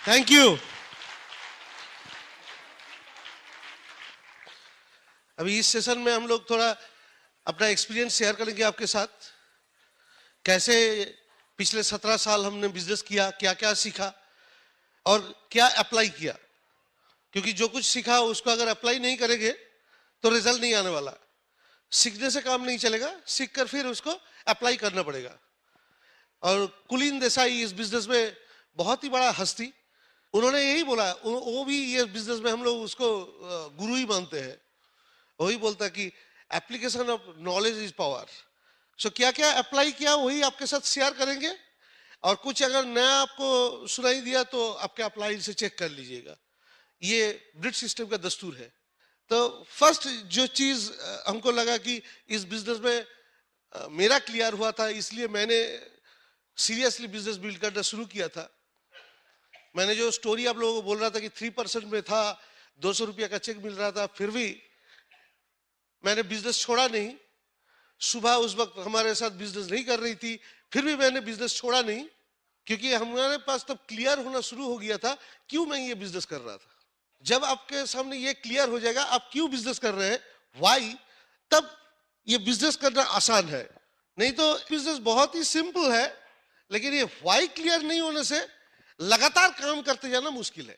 Thank you. अभी इस session में हम लोग थोड़ा अपना एक्सपीरियंस शेयर करेंगे आपके साथ। कैसे पिछले 17 साल हमने बिजनेस किया, क्या क्या सीखा और क्या अप्लाई किया। क्योंकि जो कुछ सीखा उसको अगर अप्लाई नहीं करेंगे तो रिजल्ट नहीं आने वाला। सीखने से काम नहीं चलेगा, सीख कर फिर उसको अप्लाई करना पड़ेगा। और कुलीन देसाई इस बिजनेस में बहुत ही बड़ा हस्ती, उन्होंने यही बोला। वो भी ये बिजनेस में हम लोग उसको गुरु ही मानते हैं। वही बोलता है कि application of knowledge is power. So क्या क्या अप्लाई किया वही आपके साथ शेयर करेंगे, और कुछ अगर नया आपको सुनाई दिया तो आपके अप्लाई से चेक कर लीजिएगा। ये ब्रिट सिस्टम का दस्तूर है। तो फर्स्ट जो चीज हमको लगा कि इस बिजनेस में मेरा क्लियर हुआ था, इसलिए मैंने सीरियसली बिजनेस बिल्ड करना शुरू किया था। मैंने जो स्टोरी आप लोगों को बोल रहा था कि 3% में था, 200 रुपया का चेक मिल रहा था, फिर भी मैंने बिजनेस छोड़ा नहीं। सुबह उस वक्त हमारे साथ बिजनेस नहीं कर रही थी, फिर भी मैंने बिजनेस छोड़ा नहीं, क्योंकि हमारे पास तब क्लियर होना शुरू हो गया था क्यों मैं ये बिजनेस कर रहा था। जब आपके सामने ये क्लियर हो जाएगा आप क्यों बिजनेस कर रहे हैं, व्हाई, तब ये बिजनेस करना आसान है। नहीं तो बिजनेस बहुत ही सिंपल है, लेकिन ये व्हाई क्लियर नहीं होने से लगातार काम करते जाना मुश्किल है।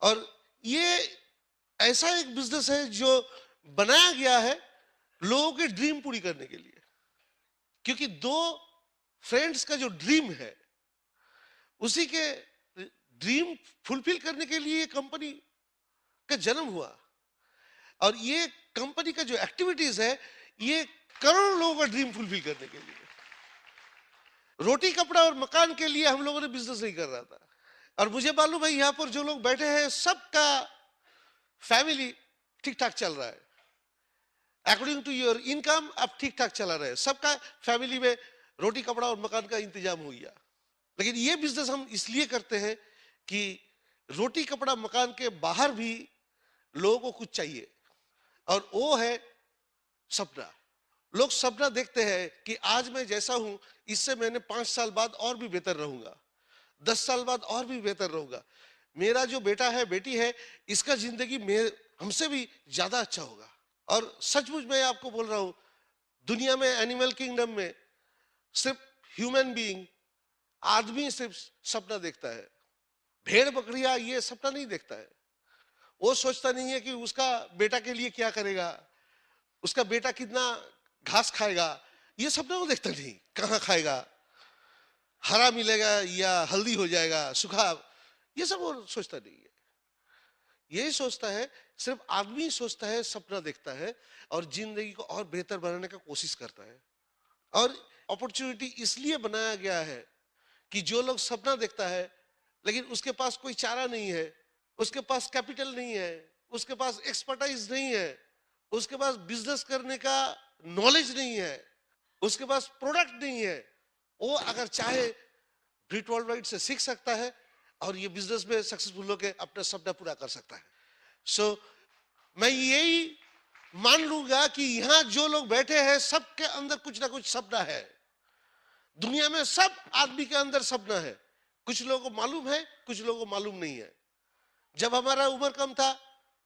और ये ऐसा एक बिजनेस है जो बनाया गया है लोगों के ड्रीम पूरी करने के लिए। क्योंकि दो फ्रेंड्स का जो ड्रीम है, उसी के ड्रीम फुलफिल करने के लिए कंपनी का जन्म हुआ। और ये कंपनी का जो एक्टिविटीज है, ये करोड़ों लोगों का ड्रीम फुलफिल करने के लिए। रोटी कपड़ा और मकान के लिए हम लोगों ने बिजनेस नहीं कर रहा था। और मुझे मालूम है यहां पर जो लोग बैठे हैं सबका फैमिली ठीक ठाक चल रहा है, अकॉर्डिंग टू योर इनकम अब ठीक ठाक चला रहे, सबका फैमिली में रोटी कपड़ा और मकान का इंतजाम हो गया। लेकिन ये बिजनेस हम इसलिए करते हैं कि रोटी कपड़ा मकान के बाहर भी लोगों को कुछ चाहिए, और वो है सपना। लोग सपना देखते हैं कि आज मैं जैसा हूं, इससे मैंने 5 साल बाद और भी बेहतर रहूंगा, 10 साल बाद और भी बेहतर रहूंगा। मेरा जो बेटा है, बेटी है, इसका जिंदगी में हमसे भी ज्यादा अच्छा होगा। और सचमुच मैं आपको बोल रहा हूं, दुनिया में एनिमल किंगडम में सिर्फ ह्यूमन बीइंग, आदमी सिर्फ सपना देखता है। भेड़ बकरियां ये सपना नहीं देखता है। वो सोचता नहीं है कि उसका बेटा के लिए क्या करेगा, उसका बेटा कितना घास खाएगा, ये सपना वो देखता नहीं। कहाँ खाएगा, हरा मिलेगा या हल्दी हो जाएगा, सूखा, ये सब वो सोचता नहीं है। यही सोचता है, सिर्फ आदमी सोचता है, सपना देखता है और जिंदगी को और बेहतर बनाने का कोशिश करता है। और अपॉर्चुनिटी इसलिए बनाया गया है कि जो लोग सपना देखता है लेकिन उसके पास कोई चारा नहीं है, उसके पास कैपिटल नहीं है, उसके पास एक्सपर्टाइज नहीं है, उसके पास बिजनेस करने का नॉलेज नहीं है, उसके पास प्रोडक्ट नहीं है, वो अगर चाहे ब्रिट वर्ल्ड वाइड से सीख सकता है और ये बिजनेस में सक्सेसफुल होकर अपना सपना पूरा कर सकता है। सो मैं यही मान लूंगा कि यहां जो लोग बैठे हैं सबके अंदर कुछ ना कुछ सपना है। दुनिया में सब आदमी के अंदर सपना है। कुछ लोगों को मालूम है, कुछ लोगों को मालूम नहीं है। जब हमारा उम्र कम था,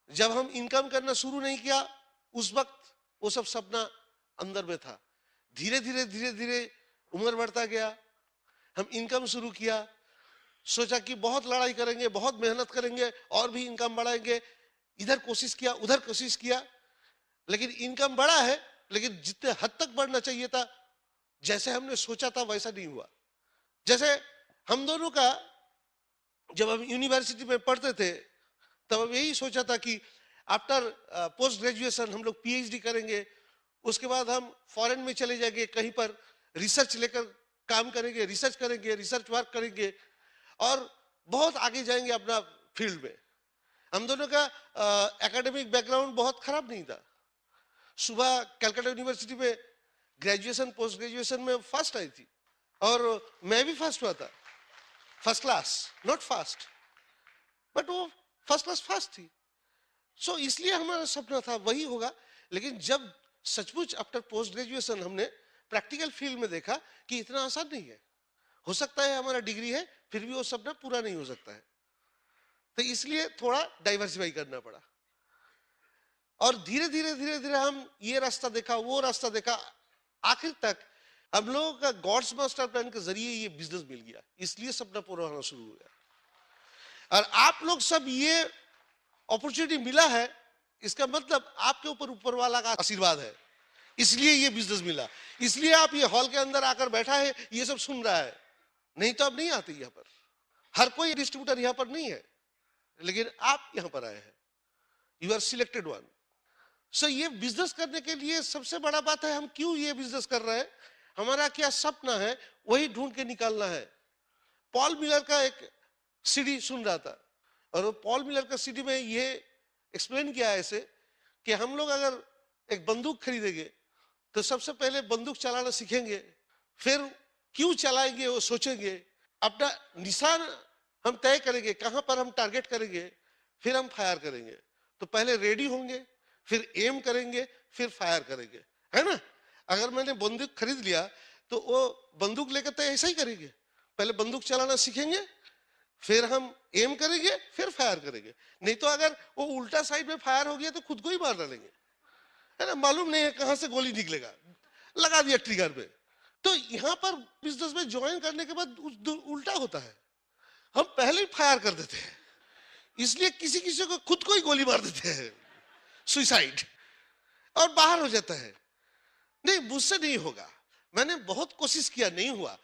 जब हम इनकम करना शुरू नहीं किया, उस वक्त वो सब सपना अंदर में था। धीरे धीरे धीरे धीरे उम्र बढ़ता गया, हम इनकम शुरू किया, सोचा कि बहुत लड़ाई करेंगे, बहुत मेहनत करेंगे और भी इनकम बढ़ाएंगे। इधर कोशिश किया, उधर कोशिश किया, लेकिन इनकम बढ़ा है, लेकिन जितने हद तक बढ़ना चाहिए था, जैसे हमने सोचा था वैसा नहीं हुआ। जैसे हम दोनों का जब हम यूनिवर्सिटी में पढ़ते थे तब हम यही सोचा था कि आफ्टर पोस्ट ग्रेजुएशन हम लोग पीएचडी करेंगे, उसके बाद हम फॉरेन में चले जाएंगे, कहीं पर रिसर्च लेकर काम करेंगे, रिसर्च करेंगे, रिसर्च वर्क करेंगे और बहुत आगे जाएंगे अपना फील्ड में। हम दोनों का एकेडमिक बैकग्राउंड बहुत खराब नहीं था। सुबह कलकत्ता यूनिवर्सिटी में ग्रेजुएशन पोस्ट ग्रेजुएशन में फर्स्ट आई थी और मैं भी फर्स्ट हुआ था, first class, not fast, but वो फर्स्ट क्लास फास्ट थी। सो इसलिए हमारा सपना था वही होगा। लेकिन जब सचमुच आफ्टर पोस्ट ग्रेजुएशन हमने प्रैक्टिकल फील्ड में देखा कि इतना आसान नहीं है। हो सकता है हमारा डिग्री है फिर भी वो सपना पूरा नहीं हो सकता है। तो इसलिए थोड़ा डाइवर्सिफाई करना पड़ा। और धीरे धीरे हम ये रास्ता देखा, वो रास्ता देखा, आखिर तक हम लोगों का गॉड्स मास्टर प्लान के जरिए ये बिजनेस मिल गया, इसलिए सपना पूरा होना शुरू हो गया। और आप लोग सब ये अपॉर्चुनिटी मिला है, इसका मतलब आपके ऊपर वाला का आशीर्वाद है, इसलिए ये बिजनेस मिला, इसलिए आप ये हॉल के अंदर आकर बैठा है, ये सब सुन रहा है। नहीं तो आप नहीं आते यहाँ पर, हर कोई डिस्ट्रीब्यूटर यहाँ पर नहीं है, लेकिन आप यहाँ पर आए हैं, यू आर सिलेक्टेड वन। सो ये बिजनेस करने के लिए सबसे बड़ा बात है हम क्यों ये बिजनेस कर रहे हैं, हमारा क्या सपना है, वही ढूंढ के निकालना है। पॉल मिलर का एक सीडी सुन रहा था, और पॉल मिलर का सीडी में ये एक्सप्लेन किया है ऐसे कि हम लोग अगर एक बंदूक खरीदेंगे तो सबसे पहले बंदूक चलाना सीखेंगे, फिर क्यों चलाएंगे वो सोचेंगे, अपना निशान हम तय करेंगे, कहां पर हम टारगेट करेंगे, फिर हम फायर करेंगे। तो पहले रेडी होंगे, फिर एम करेंगे, फिर फायर करेंगे, है ना। अगर मैंने बंदूक खरीद लिया तो वो बंदूक लेकर तो ऐसा ही करेंगे, पहले बंदूक चलाना सीखेंगे, फिर हम एम करेंगे, फिर फायर करेंगे। नहीं तो अगर वो उल्टा साइड में फायर हो गया तो खुद को ही मार डालेंगे, है ना, मालूम नहीं है कहां से गोली निकलेगा, लगा दिया ट्रिगर पे। तो यहां पर बिजनेस में ज्वाइन करने के बाद उल्टा होता है, हम पहले ही फायर कर देते हैं, इसलिए किसी किसी को खुद को ही गोली मार देते हैं, सुसाइड, और बाहर हो जाता है। नहीं, मुझसे नहीं होगा, मैंने बहुत कोशिश किया, नहीं हुआ।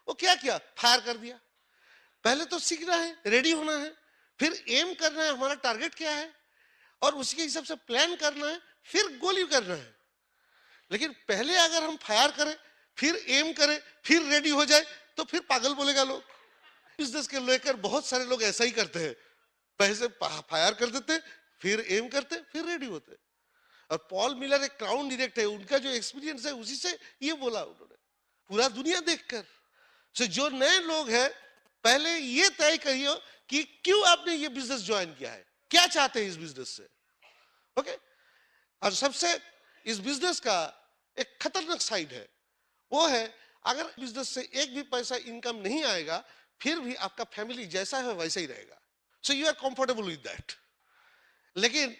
वो क्या किया, फायर कर दिया। पहले तो सीखना है, रेडी होना है, फिर एम करना है, हमारा टारगेट क्या है, और उसके हिसाब से प्लान करना है, फिर गोली करना है। लेकिन पहले अगर हम फायर करें, फिर एम करें, फिर रेडी हो जाए, तो फिर पागल बोलेगा लोग। बिजनेस के लेकर बहुत सारे लोग ऐसा ही करते हैं, पहले फायर कर देते, फिर एम करते, फिर रेडी होते। और पॉल मिलर एक क्राउन डायरेक्ट है, उनका जो एक्सपीरियंस है उसी से ये बोला उन्होंने, पूरा दुनिया देखकर। सो जो नए लोग हैं, पहले ये तय करिए कि क्यों आपने ये बिजनेस ज्वाइन किया है, क्या चाहते हैं इस बिजनेस से, ओके। और सबसे इस बिजनेस का एक खतरनाक साइड है, वो है अगर बिजनेस से एक भी पैसा इनकम नहीं आएगा, फिर भी आपका फैमिली जैसा है वैसा ही रहेगा, so you are comfortable with that. लेकिन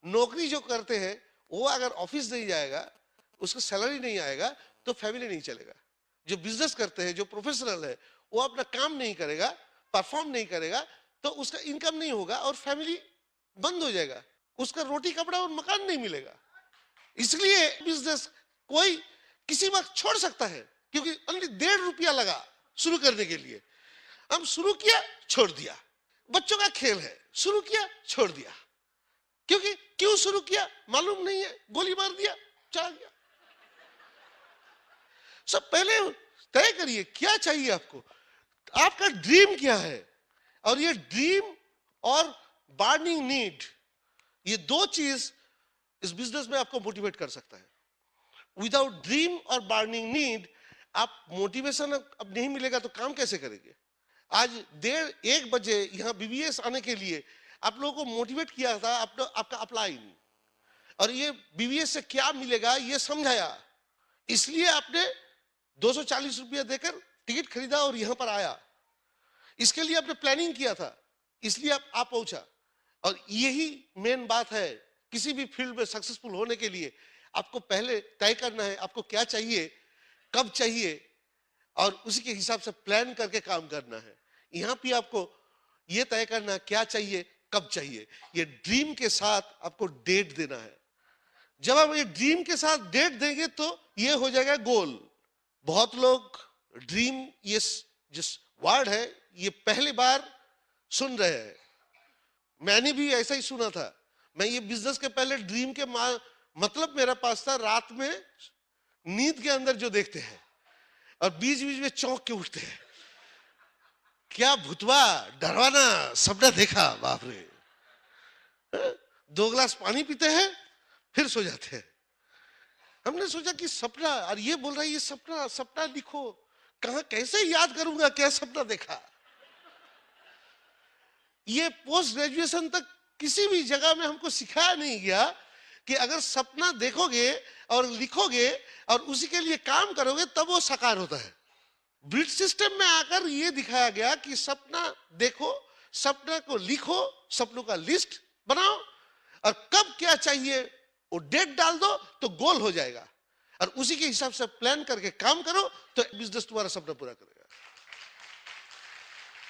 नौकरी जो करते हैं वो अगर ऑफिस नहीं जाएगा, उसको सैलरी नहीं आएगा, तो फैमिली नहीं चलेगा। जो बिजनेस करते हैं, जो प्रोफेशनल है, वो अपना काम नहीं करेगा, परफॉर्म नहीं करेगा, तो उसका इनकम नहीं होगा और फैमिली बंद हो जाएगा, उसका रोटी कपड़ा और मकान नहीं मिलेगा। इसलिए बिजनेस कोई किसी वक्त छोड़ सकता है, क्योंकि ओनली 1.5 रुपया लगा शुरू करने के लिए। हम शुरू किया, छोड़ दिया, बच्चों का खेल है, शुरू किया, छोड़ दिया, क्योंकि क्यों शुरू किया मालूम नहीं है, गोली मार दिया, चला गया। सब पहले तय करिए क्या चाहिए आपको, आपका ड्रीम क्या है, और ये ड्रीम और बर्निंग नीड, ये दो चीज इस बिजनेस में आपको मोटिवेट कर सकता है। विदाउट ड्रीम और बर्निंग नीड आप मोटिवेशन अब नहीं मिलेगा तो काम कैसे करेंगे। आज 1:30 बजे यहाँ बीबीएस आने के लिए आप लोगों को मोटिवेट किया था, आपका अप्लाई, और ये बीबीएस से क्या मिलेगा ये समझाया, इसलिए आपने 240 रुपया देकर टिकट खरीदा और यहां पर आया। इसके लिए आपने प्लानिंग किया था, इसलिए आप पहुंचा। और यही मेन बात है, किसी भी फील्ड में सक्सेसफुल होने के लिए आपको पहले तय करना है आपको क्या चाहिए, कब चाहिए, और उसी के हिसाब से प्लान करके काम करना है। यहां भी आपको यह तय करना है क्या चाहिए, कब चाहिए। ये ड्रीम के साथ आपको डेट देना है। जब आप ये ड्रीम के साथ डेट देंगे तो ये हो जाएगा गोल। बहुत लोग ड्रीम, ये जिस वर्ड है, ये पहली बार सुन रहे हैं। मैंने भी ऐसा ही सुना था। मैं ये बिजनेस के पहले ड्रीम के मतलब मेरा पास था, रात में नींद के अंदर जो देखते हैं और बीच बीच में चौंक के उठते हैं, क्या भुतवा डरवाना सपना देखा, बाप रे। 2 गिलास पानी पीते हैं फिर सो जाते हैं। हमने सोचा कि सपना, और ये बोल रहा है ये सपना सपना लिखो, कहां कैसे याद करूंगा क्या सपना देखा। ये पोस्ट ग्रेजुएशन तक किसी भी जगह में हमको सिखाया नहीं गया कि अगर सपना देखोगे और लिखोगे और उसी के लिए काम करोगे तब वो साकार होता है। ब्रिट सिस्टम में आकर ये दिखाया गया कि सपना देखो, सपना को लिखो, सपनों का लिस्ट बनाओ, और कब क्या चाहिए वो डेट डाल दो तो गोल हो जाएगा, और उसी के हिसाब से प्लान करके काम करो तो बिजनेस तुम्हारा सपना पूरा करेगा।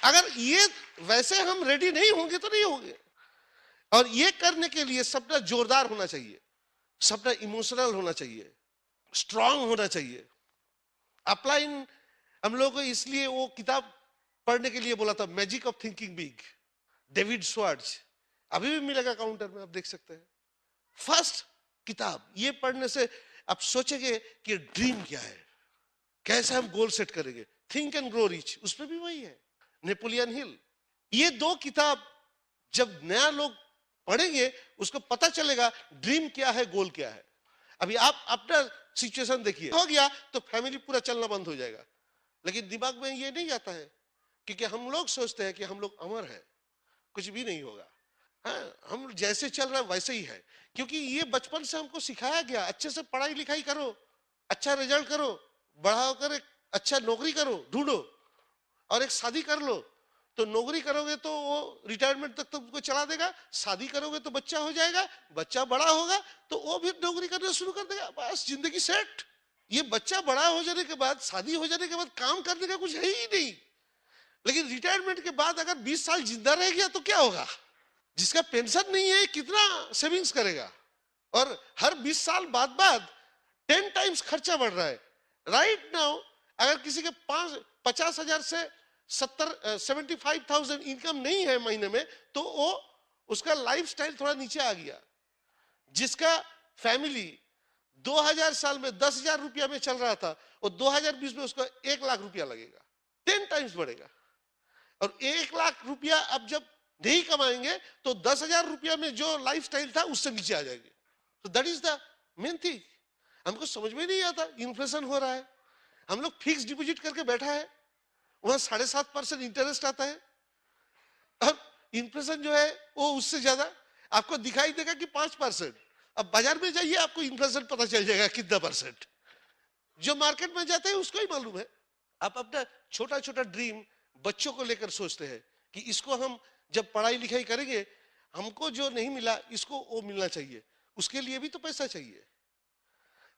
अगर ये वैसे हम रेडी नहीं होंगे तो नहीं होंगे। और ये करने के लिए सपना जोरदार होना चाहिए, सपना इमोशनल होना चाहिए, स्ट्रांग होना चाहिए। अपलाइन हम लोगों को इसलिए वो किताब पढ़ने के लिए बोला था, magic of thinking big, David Swarts, अभी भी मिलेगा काउंटर में, आप देख सकते हैं। फर्स्ट किताब ये पढ़ने से आप सोचेंगे कि ड्रीम क्या है, कैसे हम गोल सेट करेंगे। थिंक एंड ग्रो रिच, उसमें भी वही है। नेपोलियन हिल, ये दो किताब जब नया लोग पढ़ेंगे उसको पता चलेगा ड्रीम क्या है, गोल क्या है। अभी आप अपना सिचुएशन देखिए, हो गया तो फैमिली पूरा चलना बंद हो जाएगा, लेकिन दिमाग में ये नहीं आता है, क्योंकि हम लोग सोचते हैं कि हम लोग अमर हैं, कुछ भी नहीं होगा। हाँ, हम जैसे चल रहे हैं वैसे ही है, क्योंकि ये बचपन से हमको सिखाया गया, अच्छे से पढ़ाई लिखाई करो, अच्छा रिजल्ट करो, बढ़ाओ कर एक अच्छा नौकरी करो, ढूंढो, और एक शादी कर लो। तो नौकरी करोगे तो वो रिटायरमेंट तक तुमको चला देगा, शादी करोगे तो बच्चा हो जाएगा, बच्चा बड़ा होगा तो वो भी नौकरी करना शुरू कर देगा, बस जिंदगी सेट। ये बच्चा बड़ा हो जाने के बाद, शादी हो जाने के बाद काम करने का कुछ है ही नहीं। लेकिन रिटायरमेंट के बाद अगर 20 साल जिंदा रह गया तो क्या होगा? जिसका पेंशन नहीं है कितना सेविंग्स करेगा? और हर 20 साल बाद 10 टाइम्स खर्चा बढ़ रहा है। राइट नाउ अगर किसी के 50,000 से 75,000 इनकम नहीं है महीने में, तो वो उसका लाइफस्टाइल थोड़ा नीचे आ गया। जिसका फैमिली 2000 साल में 10,000 रुपया में चल रहा था, वो 2020 में उसको 1 लाख रुपया लगेगा, 10 टाइम्स बढ़ेगा। और 1 लाख रुपया अब जब नहीं कमाएंगे तो 10,000 रुपया में जो लाइफस्टाइल था उससे नीचे आ जाएंगे। तो that is the main thing. हमको समझ में नहीं आता, इन्फ्लेशन हो रहा है, हम लोग फिक्स डिपॉजिट करके बैठा है, वहां 7.5% इंटरेस्ट आता है, अब इन्फ्लेशन जो है वो उससे ज्यादा आपको दिखाई देगा कि 5%। अब बाजार में जाइए आपको इन्फ्लेशन पता चल जाएगा कितना परसेंट। जो मार्केट में जाते हैं उसको ही मालूम है। आप अपना छोटा छोटा ड्रीम बच्चों को लेकर सोचते हैं कि इसको हम जब पढ़ाई लिखाई करेंगे, हमको जो नहीं मिला इसको वो मिलना चाहिए, उसके लिए भी तो पैसा चाहिए।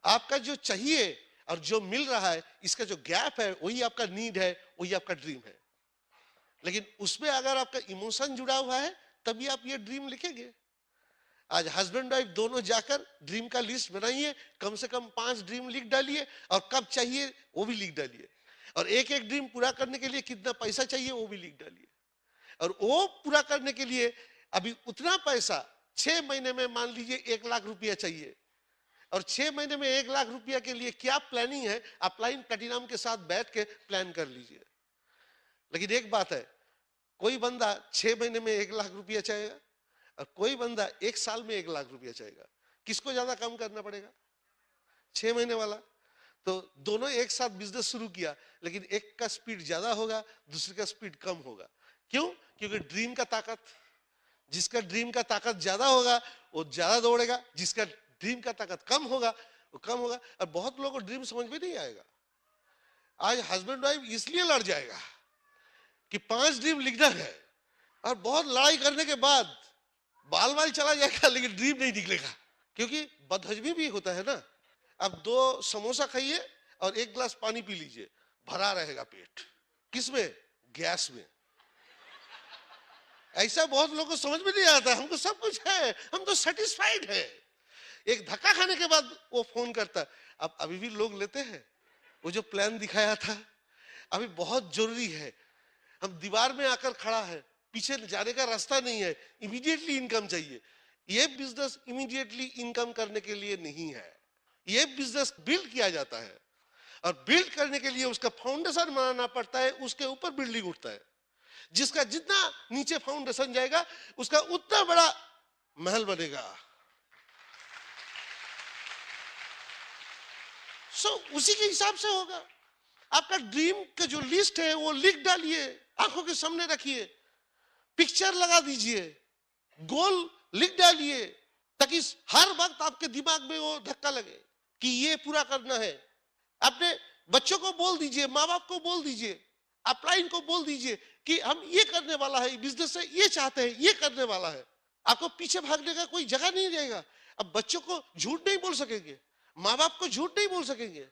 आपका जो चाहिए और जो मिल रहा है, इसका जो गैप है वही आपका नीड है, वही आपका ड्रीम है। लेकिन उसमें अगर आपका इमोशन जुड़ा हुआ है तभी आप ये ड्रीम लिखेंगे। आज हस्बैंड वाइफ दोनों जाकर ड्रीम का लिस्ट बनाइए, कम से कम 5 ड्रीम लिख डालिए, और कब चाहिए वो भी लिख डालिए, और एक एक ड्रीम पूरा करने के लिए कितना पैसा चाहिए वो भी लिख डालिए। और वो पूरा करने के लिए अभी उतना पैसा 6 महीने में मान लीजिए 1 लाख रुपया चाहिए, और 6 महीने में 1 लाख रुपया के लिए क्या प्लानिंग है, अपलाइन प्लैटिनम के साथ बैठ के प्लान कर लीजिए। लेकिन एक बात है, कोई बंदा 6 महीने में 1 लाख रुपया चाहेगा और कोई बंदा 1 साल में 1 लाख रुपया चाहेगा, किसको ज्यादा काम करना पड़ेगा? 6 महीने वाला। तो दोनों एक साथ बिजनेस शुरू किया, लेकिन एक का स्पीड ज्यादा होगा, दूसरे का स्पीड कम होगा। क्यों? क्योंकि ड्रीम का ताकत, जिसका ड्रीम का ताकत ज्यादा होगा वो ज्यादा दौड़ेगा, जिसका ड्रीम का ताकत कम होगा वो कम होगा। और बहुत लोगों को ड्रीम समझ में नहीं आएगा। आज हस्बैंड वाइफ इसलिए लड़ जाएगा कि 5 ड्रीम लिखना है, और बहुत लड़ाई करने के बाद बाल बाल चला जाएगा, लेकिन ड्रीम नहीं निकलेगा, क्योंकि बदहजमी भी होता है ना। अब 2 समोसा खाइए और 1 गिलास पानी पी लीजिए, भरा रहेगा पेट। किसमें? गैस में। ऐसा बहुत लोगों को समझ में नहीं आता, हमको सब कुछ है, हम तो सेटिस्फाइड है। एक धक्का खाने के बाद वो फोन करता। अब अभी भी लोग लेते हैं, वो जो प्लान दिखाया था अभी बहुत जरूरी है, हम दीवार में आकर खड़ा है, पीछे जाने का रास्ता नहीं है, इमीडिएटली इनकम चाहिए। ये बिजनेस इमीडिएटली इनकम करने के लिए नहीं है, ये बिजनेस बिल्ड किया जाता है, और बिल्ड करने के लिए उसका फाउंडेशन बनाना पड़ता है, उसके ऊपर बिल्डिंग उठता है। जिसका जितना नीचे फाउंडेशन जाएगा उसका उतना बड़ा महल बनेगा। उसी के हिसाब से होगा। आपका ड्रीम का जो लिस्ट है वो लिख डालिए, आंखों के सामने रखिए, पिक्चर लगा दीजिए, गोल लिख डालिए, ताकि हर वक्त आपके दिमाग में वो धक्का लगे कि ये पूरा करना है। अपने बच्चों को बोल दीजिए, माँ बाप को बोल दीजिए अपलाइन को बोल दीजिए कि हम ये करने वाला है, बिजनेस से ये चाहते हैं, ये करने वाला है। आपको पीछे भागने का कोई जगह नहीं रहेगा। अब बच्चों को झूठ नहीं बोल सकेंगे, माँ बाप को झूठ नहीं बोल सकेंगे,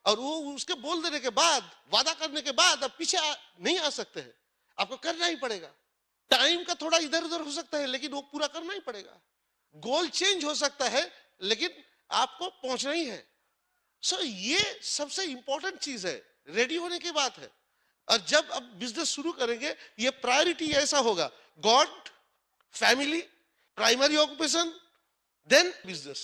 और वो उसके बोल देने के बाद, वादा करने के बाद अब पीछे नहीं आ सकते हैं। आपको करना ही पड़ेगा। टाइम का थोड़ा इधर उधर हो सकता है, लेकिन वो पूरा करना ही पड़ेगा। गोल चेंज हो सकता है, लेकिन आपको पहुंचना ही है। सो ये सबसे इंपॉर्टेंट चीज है, रेडी होने की बात है। और जब अब बिजनेस शुरू करेंगे, ये प्रायोरिटी ऐसा होगा, God, family, primary occupation, then business.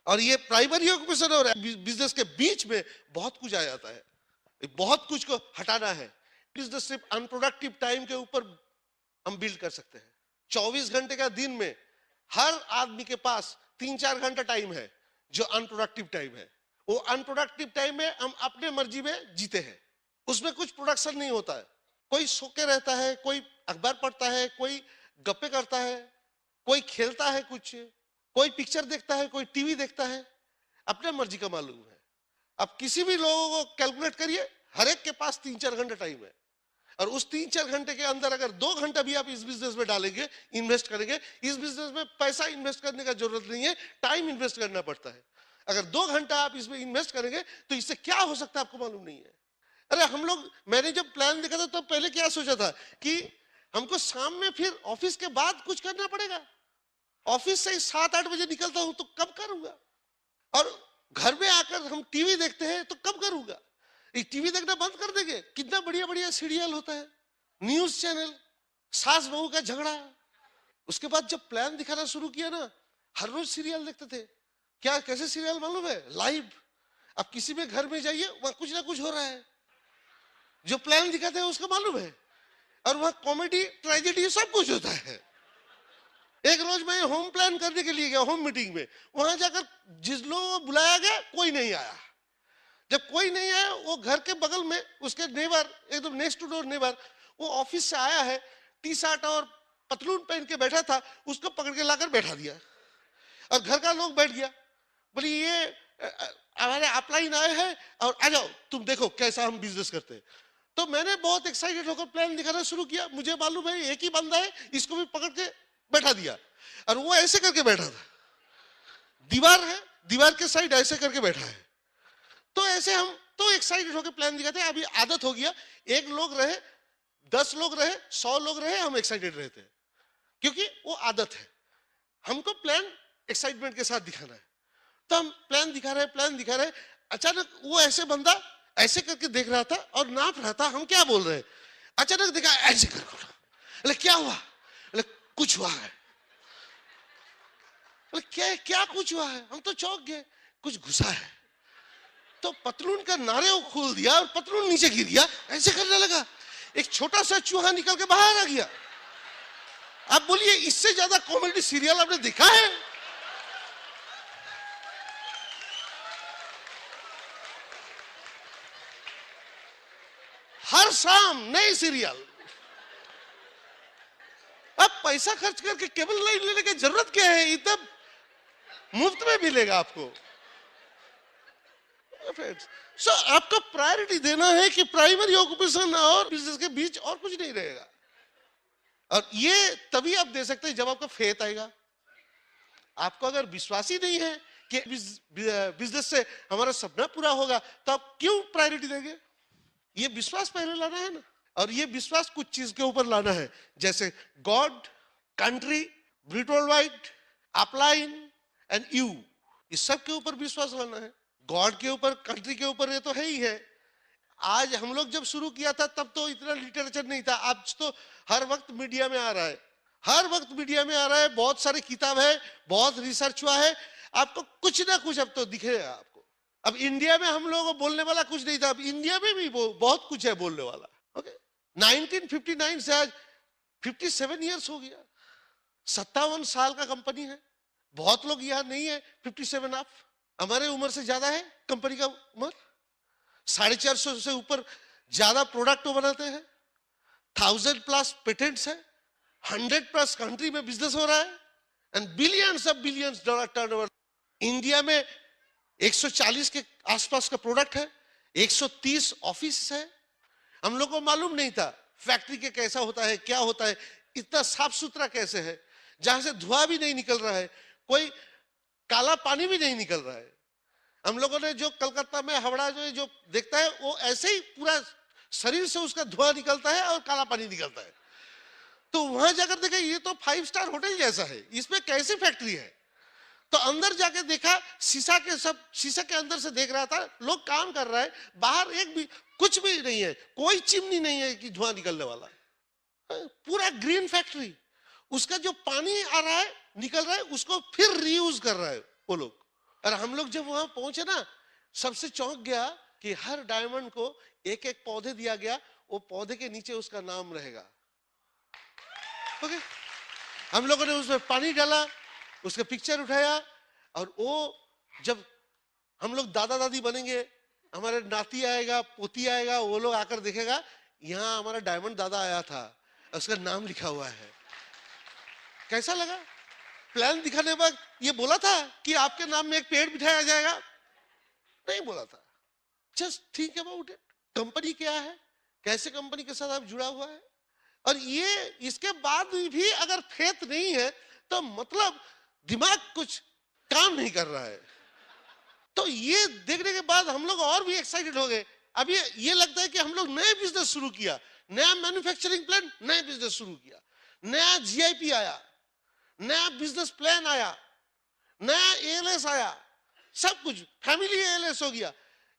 और ये प्राइमरी ऑक्यूपेशन और बिजनेस के बीच में बहुत कुछ आ जाता है, बहुत कुछ को हटाना है। बिजनेस सिर्फ अनप्रोडक्टिव टाइम के ऊपर हम बिल्ड कर सकते हैं। 24 घंटे का दिन में हर आदमी के पास 3-4 घंटा टाइम है जो अनप्रोडक्टिव टाइम है। वो अनप्रोडक्टिव टाइम में हम अपने मर्जी में जीते हैं, उसमें कुछ प्रोडक्शन नहीं होता है। कोई सो के रहता है, कोई अखबार पढ़ता है, कोई गप्पे करता है, कोई खेलता है, कुछ कोई पिक्चर देखता है, कोई टीवी देखता है, अपने मर्जी का मालूम है। अब किसी भी लोगों को कैलकुलेट करिए, हर एक के पास 3-4 घंटे टाइम है, और उस 3-4 घंटे के अंदर अगर 2 घंटा भी आप इस बिजनेस में डालेंगे, इन्वेस्ट करेंगे, इस बिजनेस में पैसा इन्वेस्ट करने का जरूरत नहीं है, टाइम इन्वेस्ट करना पड़ता है। अगर 2 घंटा आप इसमें इन्वेस्ट करेंगे तो इससे क्या हो सकता है आपको मालूम नहीं है। अरे हम लोग, मैंने जब प्लान देखा था तो पहले क्या सोचा था कि हमको शाम में फिर ऑफिस के बाद कुछ करना पड़ेगा। ऑफिस से 7-8 बजे निकलता हूं तो कब करूंगा, और घर में आकर हम टीवी देखते हैं तो कब करूंगा। ये टीवी देखना बंद कर देंगे, कितना बढ़िया बढ़िया सीरियल होता है, न्यूज चैनल, सास बहू का झगड़ा। उसके बाद जब प्लान दिखाना शुरू किया ना, हर रोज सीरियल देखते थे। क्या कैसे सीरियल मालूम है, लाइव। अब किसी में घर में जाइए, वहां कुछ ना कुछ हो रहा है, जो प्लान दिखाते हैं उसका मालूम है, और वहां कॉमेडी, ट्रेजेडी सब कुछ होता है। एक रोज मैं होम प्लान करने के लिए गया, होम मीटिंग में, वहां जाकर जिस लोगों को बुलाया गया कोई नहीं आया। जब कोई नहीं आया, वो घर के बगल में उसके नेबर, एकदम नेक्स्ट टू डोर नेबर, वो ऑफिस से आया है, टी शर्ट और पतलून पहन के बैठा था, उसको पकड़ के लाकर बैठा दिया, और घर का लोग बैठ गया। बोले ये हमारे अपलाइन आए हैं और आ जाओ तुम देखो कैसा हम बिजनेस करते हैं। तो मैंने बहुत एक्साइटेड होकर प्लान दिखाना शुरू किया। मुझे मालूम है एक ही बंदा है, इसको भी पकड़ के बैठा दिया, और वो ऐसे करके बैठा था, दीवार है, दीवार के साइड ऐसे करके बैठा है। तो ऐसे हम तो एक्साइटेड होकर प्लान दिखाते हैं। अभी आदत हो गया, 1 लोग रहे, 10 लोग रहे, 100 लोग रहे, हम एक्साइटेड रहते हैं, क्योंकि वो आदत है। हमको प्लान एक्साइटमेंट के साथ दिखाना है, तो हम प्लान दिखा रहे। अचानक वो ऐसे बंदा ऐसे करके देख रहा था और नाप रहा था, हम क्या बोल रहे हैं। अचानक देखा ऐसे करके, अरे क्या हुआ, अरे कुछ हुआ है, अरे क्या क्या कुछ हुआ है। हम तो चौंक गए, कुछ घुसा है। तो पतलून का नारे को खोल दिया और पतलून नीचे गिर गया, ऐसे करने लगा। एक छोटा सा चूहा निकल के बाहर आ गया। आप बोलिए इससे ज्यादा कॉमेडी सीरियल आपने देखा है? हर शाम नए सीरियल। अब पैसा खर्च करके केबल लाइन लेने की जरूरत क्या है, इतना मुफ्त में मिलेगा आपको। सो आपको प्रायोरिटी देना है कि प्राइमरी ऑक्यूपेशन और बिजनेस के बीच और कुछ नहीं रहेगा। और ये तभी आप दे सकते हैं जब आपका फेथ आएगा। आपको अगर विश्वास ही नहीं है कि बिजनेस से हमारा सपना पूरा होगा, तो आप क्यों प्रायोरिटी देंगे? ये विश्वास पहले लाना है ना, और ये विश्वास कुछ चीज के ऊपर लाना है, जैसे गॉड, कंट्री, ब्रिटोल वाइट, अपलाइन एंड यू। इस सब के ऊपर विश्वास लाना है। गॉड के ऊपर, कंट्री के ऊपर, ये तो है ही है। आज हम लोग जब शुरू किया था तब तो इतना लिटरेचर नहीं था। आज तो हर वक्त मीडिया में आ रहा है, हर वक्त मीडिया में आ रहा है, बहुत सारी किताब है, बहुत रिसर्च हुआ है, आपको कुछ ना कुछ अब तो दिखेगा आपको। अब इंडिया में हम लोगों को बोलने वाला कुछ नहीं था, अब इंडिया में भी बहुत कुछ है बोलने वाला। ओके, 1959 से आज 57 ईयर्स हो गया, 57 साल का कंपनी है। बहुत लोग यहाँ नहीं है 57 आप, हमारे उम्र से ज्यादा है कंपनी का उम्र। 450 से ऊपर ज्यादा प्रोडक्ट बनाते हैं, 1000+ पेटेंट्स है, 100+ कंट्री में बिजनेस हो रहा है, and billions dollar turnover. India में 140 के आसपास का प्रोडक्ट है, 130 ऑफिस है, हम लोग को मालूम नहीं था फैक्ट्री के कैसा होता है, क्या होता है, इतना साफ सुथरा कैसे है, जहां से धुआं भी नहीं निकल रहा है, कोई काला पानी भी नहीं निकल रहा है। हम लोगों ने जो कलकत्ता में हावड़ा जो देखता है वो ऐसे ही पूरा शरीर से उसका धुआं निकलता है और काला पानी निकलता है। तो वहां जाकर देखा ये तो 5 स्टार होटल जैसा है, इसमें कैसी फैक्ट्री है। तो अंदर जाके देखा शीशा के अंदर से देख रहा था, लोग काम कर रहा है, बाहर एक भी कुछ भी नहीं है, कोई चिमनी नहीं है कि धुआं निकलने वाला, पूरा ग्रीन फैक्ट्री। उसका जो पानी आ रहा है निकल रहा है उसको फिर रीयूज कर रहा है वो लोग। और हम लोग जब वहां पहुंचे ना, सबसे चौंक गया कि हर डायमंड को एक एक पौधे दिया गया, वो पौधे के नीचे उसका नाम रहेगा। ओके, हम लोगों ने उसमें पानी डाला, उसका पिक्चर उठाया, और वो जब हम लोग दादा दादी बनेंगे, हमारे नाती आएगा, पोती आएगा, वो लोग आकर देखेगा यहाँ हमारा डायमंड दादा आया था, उसका नाम लिखा हुआ है। कैसा लगा? प्लान दिखाने के बाद ये बोला था कि आपके नाम में एक पेड़ बिठाया जाएगा? नहीं बोला था। Just think about it. Company क्या है, कैसे कंपनी के साथ आप जुड़ा हुआ है, और ये इसके बाद भी अगर फेथ नहीं है तो मतलब दिमाग कुछ काम नहीं कर रहा है। तो ये देखने के बाद हम लोग और भी एक्साइटेड हो गए। अब ये लगता है कि हम लोग नए बिजनेस शुरू किया, नया मैन्युफैक्चरिंग प्लान, नए बिजनेस शुरू किया, नया जीआईपी आया, नया बिजनेस प्लान आया, नया एएलएस आया, सब कुछ फैमिली एएलएस हो गया।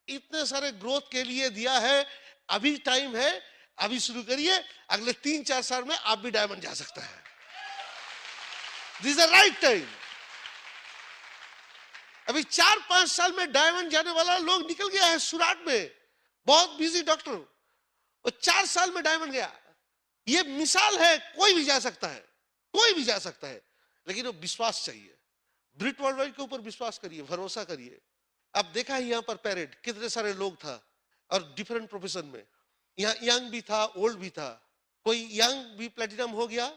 इतने सारे ग्रोथ के लिए दिया है। अभी टाइम है, अभी शुरू करिए, अगले 3-4 साल में आप भी डायमंड जा सकता है। This is the right time. अभी 4-5 साल में डायमंड जाने वाला लोग निकल गया है सुराट में, बहुत बिजी डॉक्टर, वो 4 साल में डायमंड गया। ये मिसाल है, कोई भी जा सकता है, कोई भी जा सकता है, लेकिन वो विश्वास चाहिए। ब्रिट वर्ल्ड वाइड के ऊपर विश्वास करिए, भरोसा करिए। अब देखा है यहाँ पर पैरेड कितने सारे लोग था, और डिफरेंट प्रोफेशन में, यहाँ यंग भी था, ओल्ड भी था। कोई यंग भी प्लेटिनम हो गया,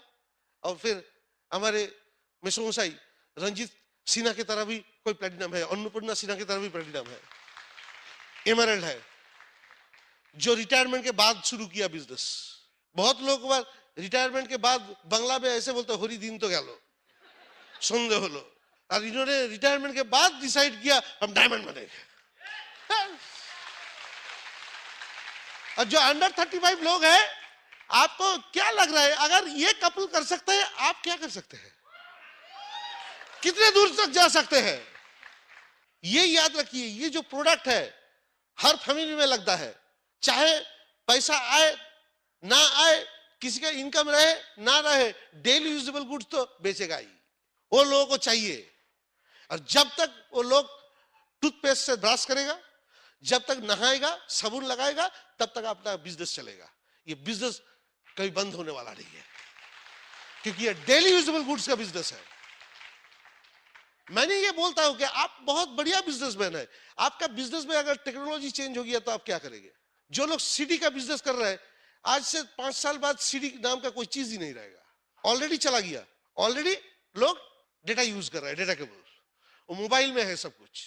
और फिर हमारे मिसोसाई रंजीत सिन्हा की तरह भी कोई प्लेटिनम है, अन्नपूर्णा सिन्हा की तरह भी प्लेटिनम है, एमरल्ड है, जो रिटायरमेंट के बाद शुरू किया बिजनेस। बहुत लोग रिटायरमेंट के बाद बंगला में ऐसे बोलते, होरी दिन तो गया संदेह हो लो, और इन्होंने रिटायरमेंट के बाद डिसाइड किया हम डायमंड बनेंगे। और जो अंडर 35 लोग हैं, आपको क्या लग रहा है अगर ये कपल कर सकते हैं, आप क्या कर सकते हैं? कितने दूर तक जा सकते हैं? ये याद रखिए, ये जो प्रोडक्ट है हर फैमिली में लगता है, चाहे पैसा आए ना आए, किसी का इनकम रहे ना रहे, डेली यूजेबल गुड्स तो बेचेगा ही, वो लोगों को चाहिए। और जब तक वो लोग टूथपेस्ट से ब्रश करेगा, जब तक नहाएगा, साबुन लगाएगा, तब तक अपना बिजनेस चलेगा। ये बिजनेस कभी बंद होने वाला नहीं है, क्योंकि ये डेली यूजेबल गुड्स का बिजनेस है। मैंने ये बोलता हूं कि आप बहुत बढ़िया बिजनेसमैन है, आपका बिजनेस में अगर टेक्नोलॉजी चेंज हो गया तो आप क्या करेंगे? जो लोग सीडी का बिजनेस कर रहे हैं, आज से 5 साल बाद सीडी नाम का कोई चीज ही नहीं रहेगा, ऑलरेडी चला गया। ऑलरेडी लोग डेटा यूज कर रहे हैं, डेटा केबल, वो मोबाइल में है सब कुछ।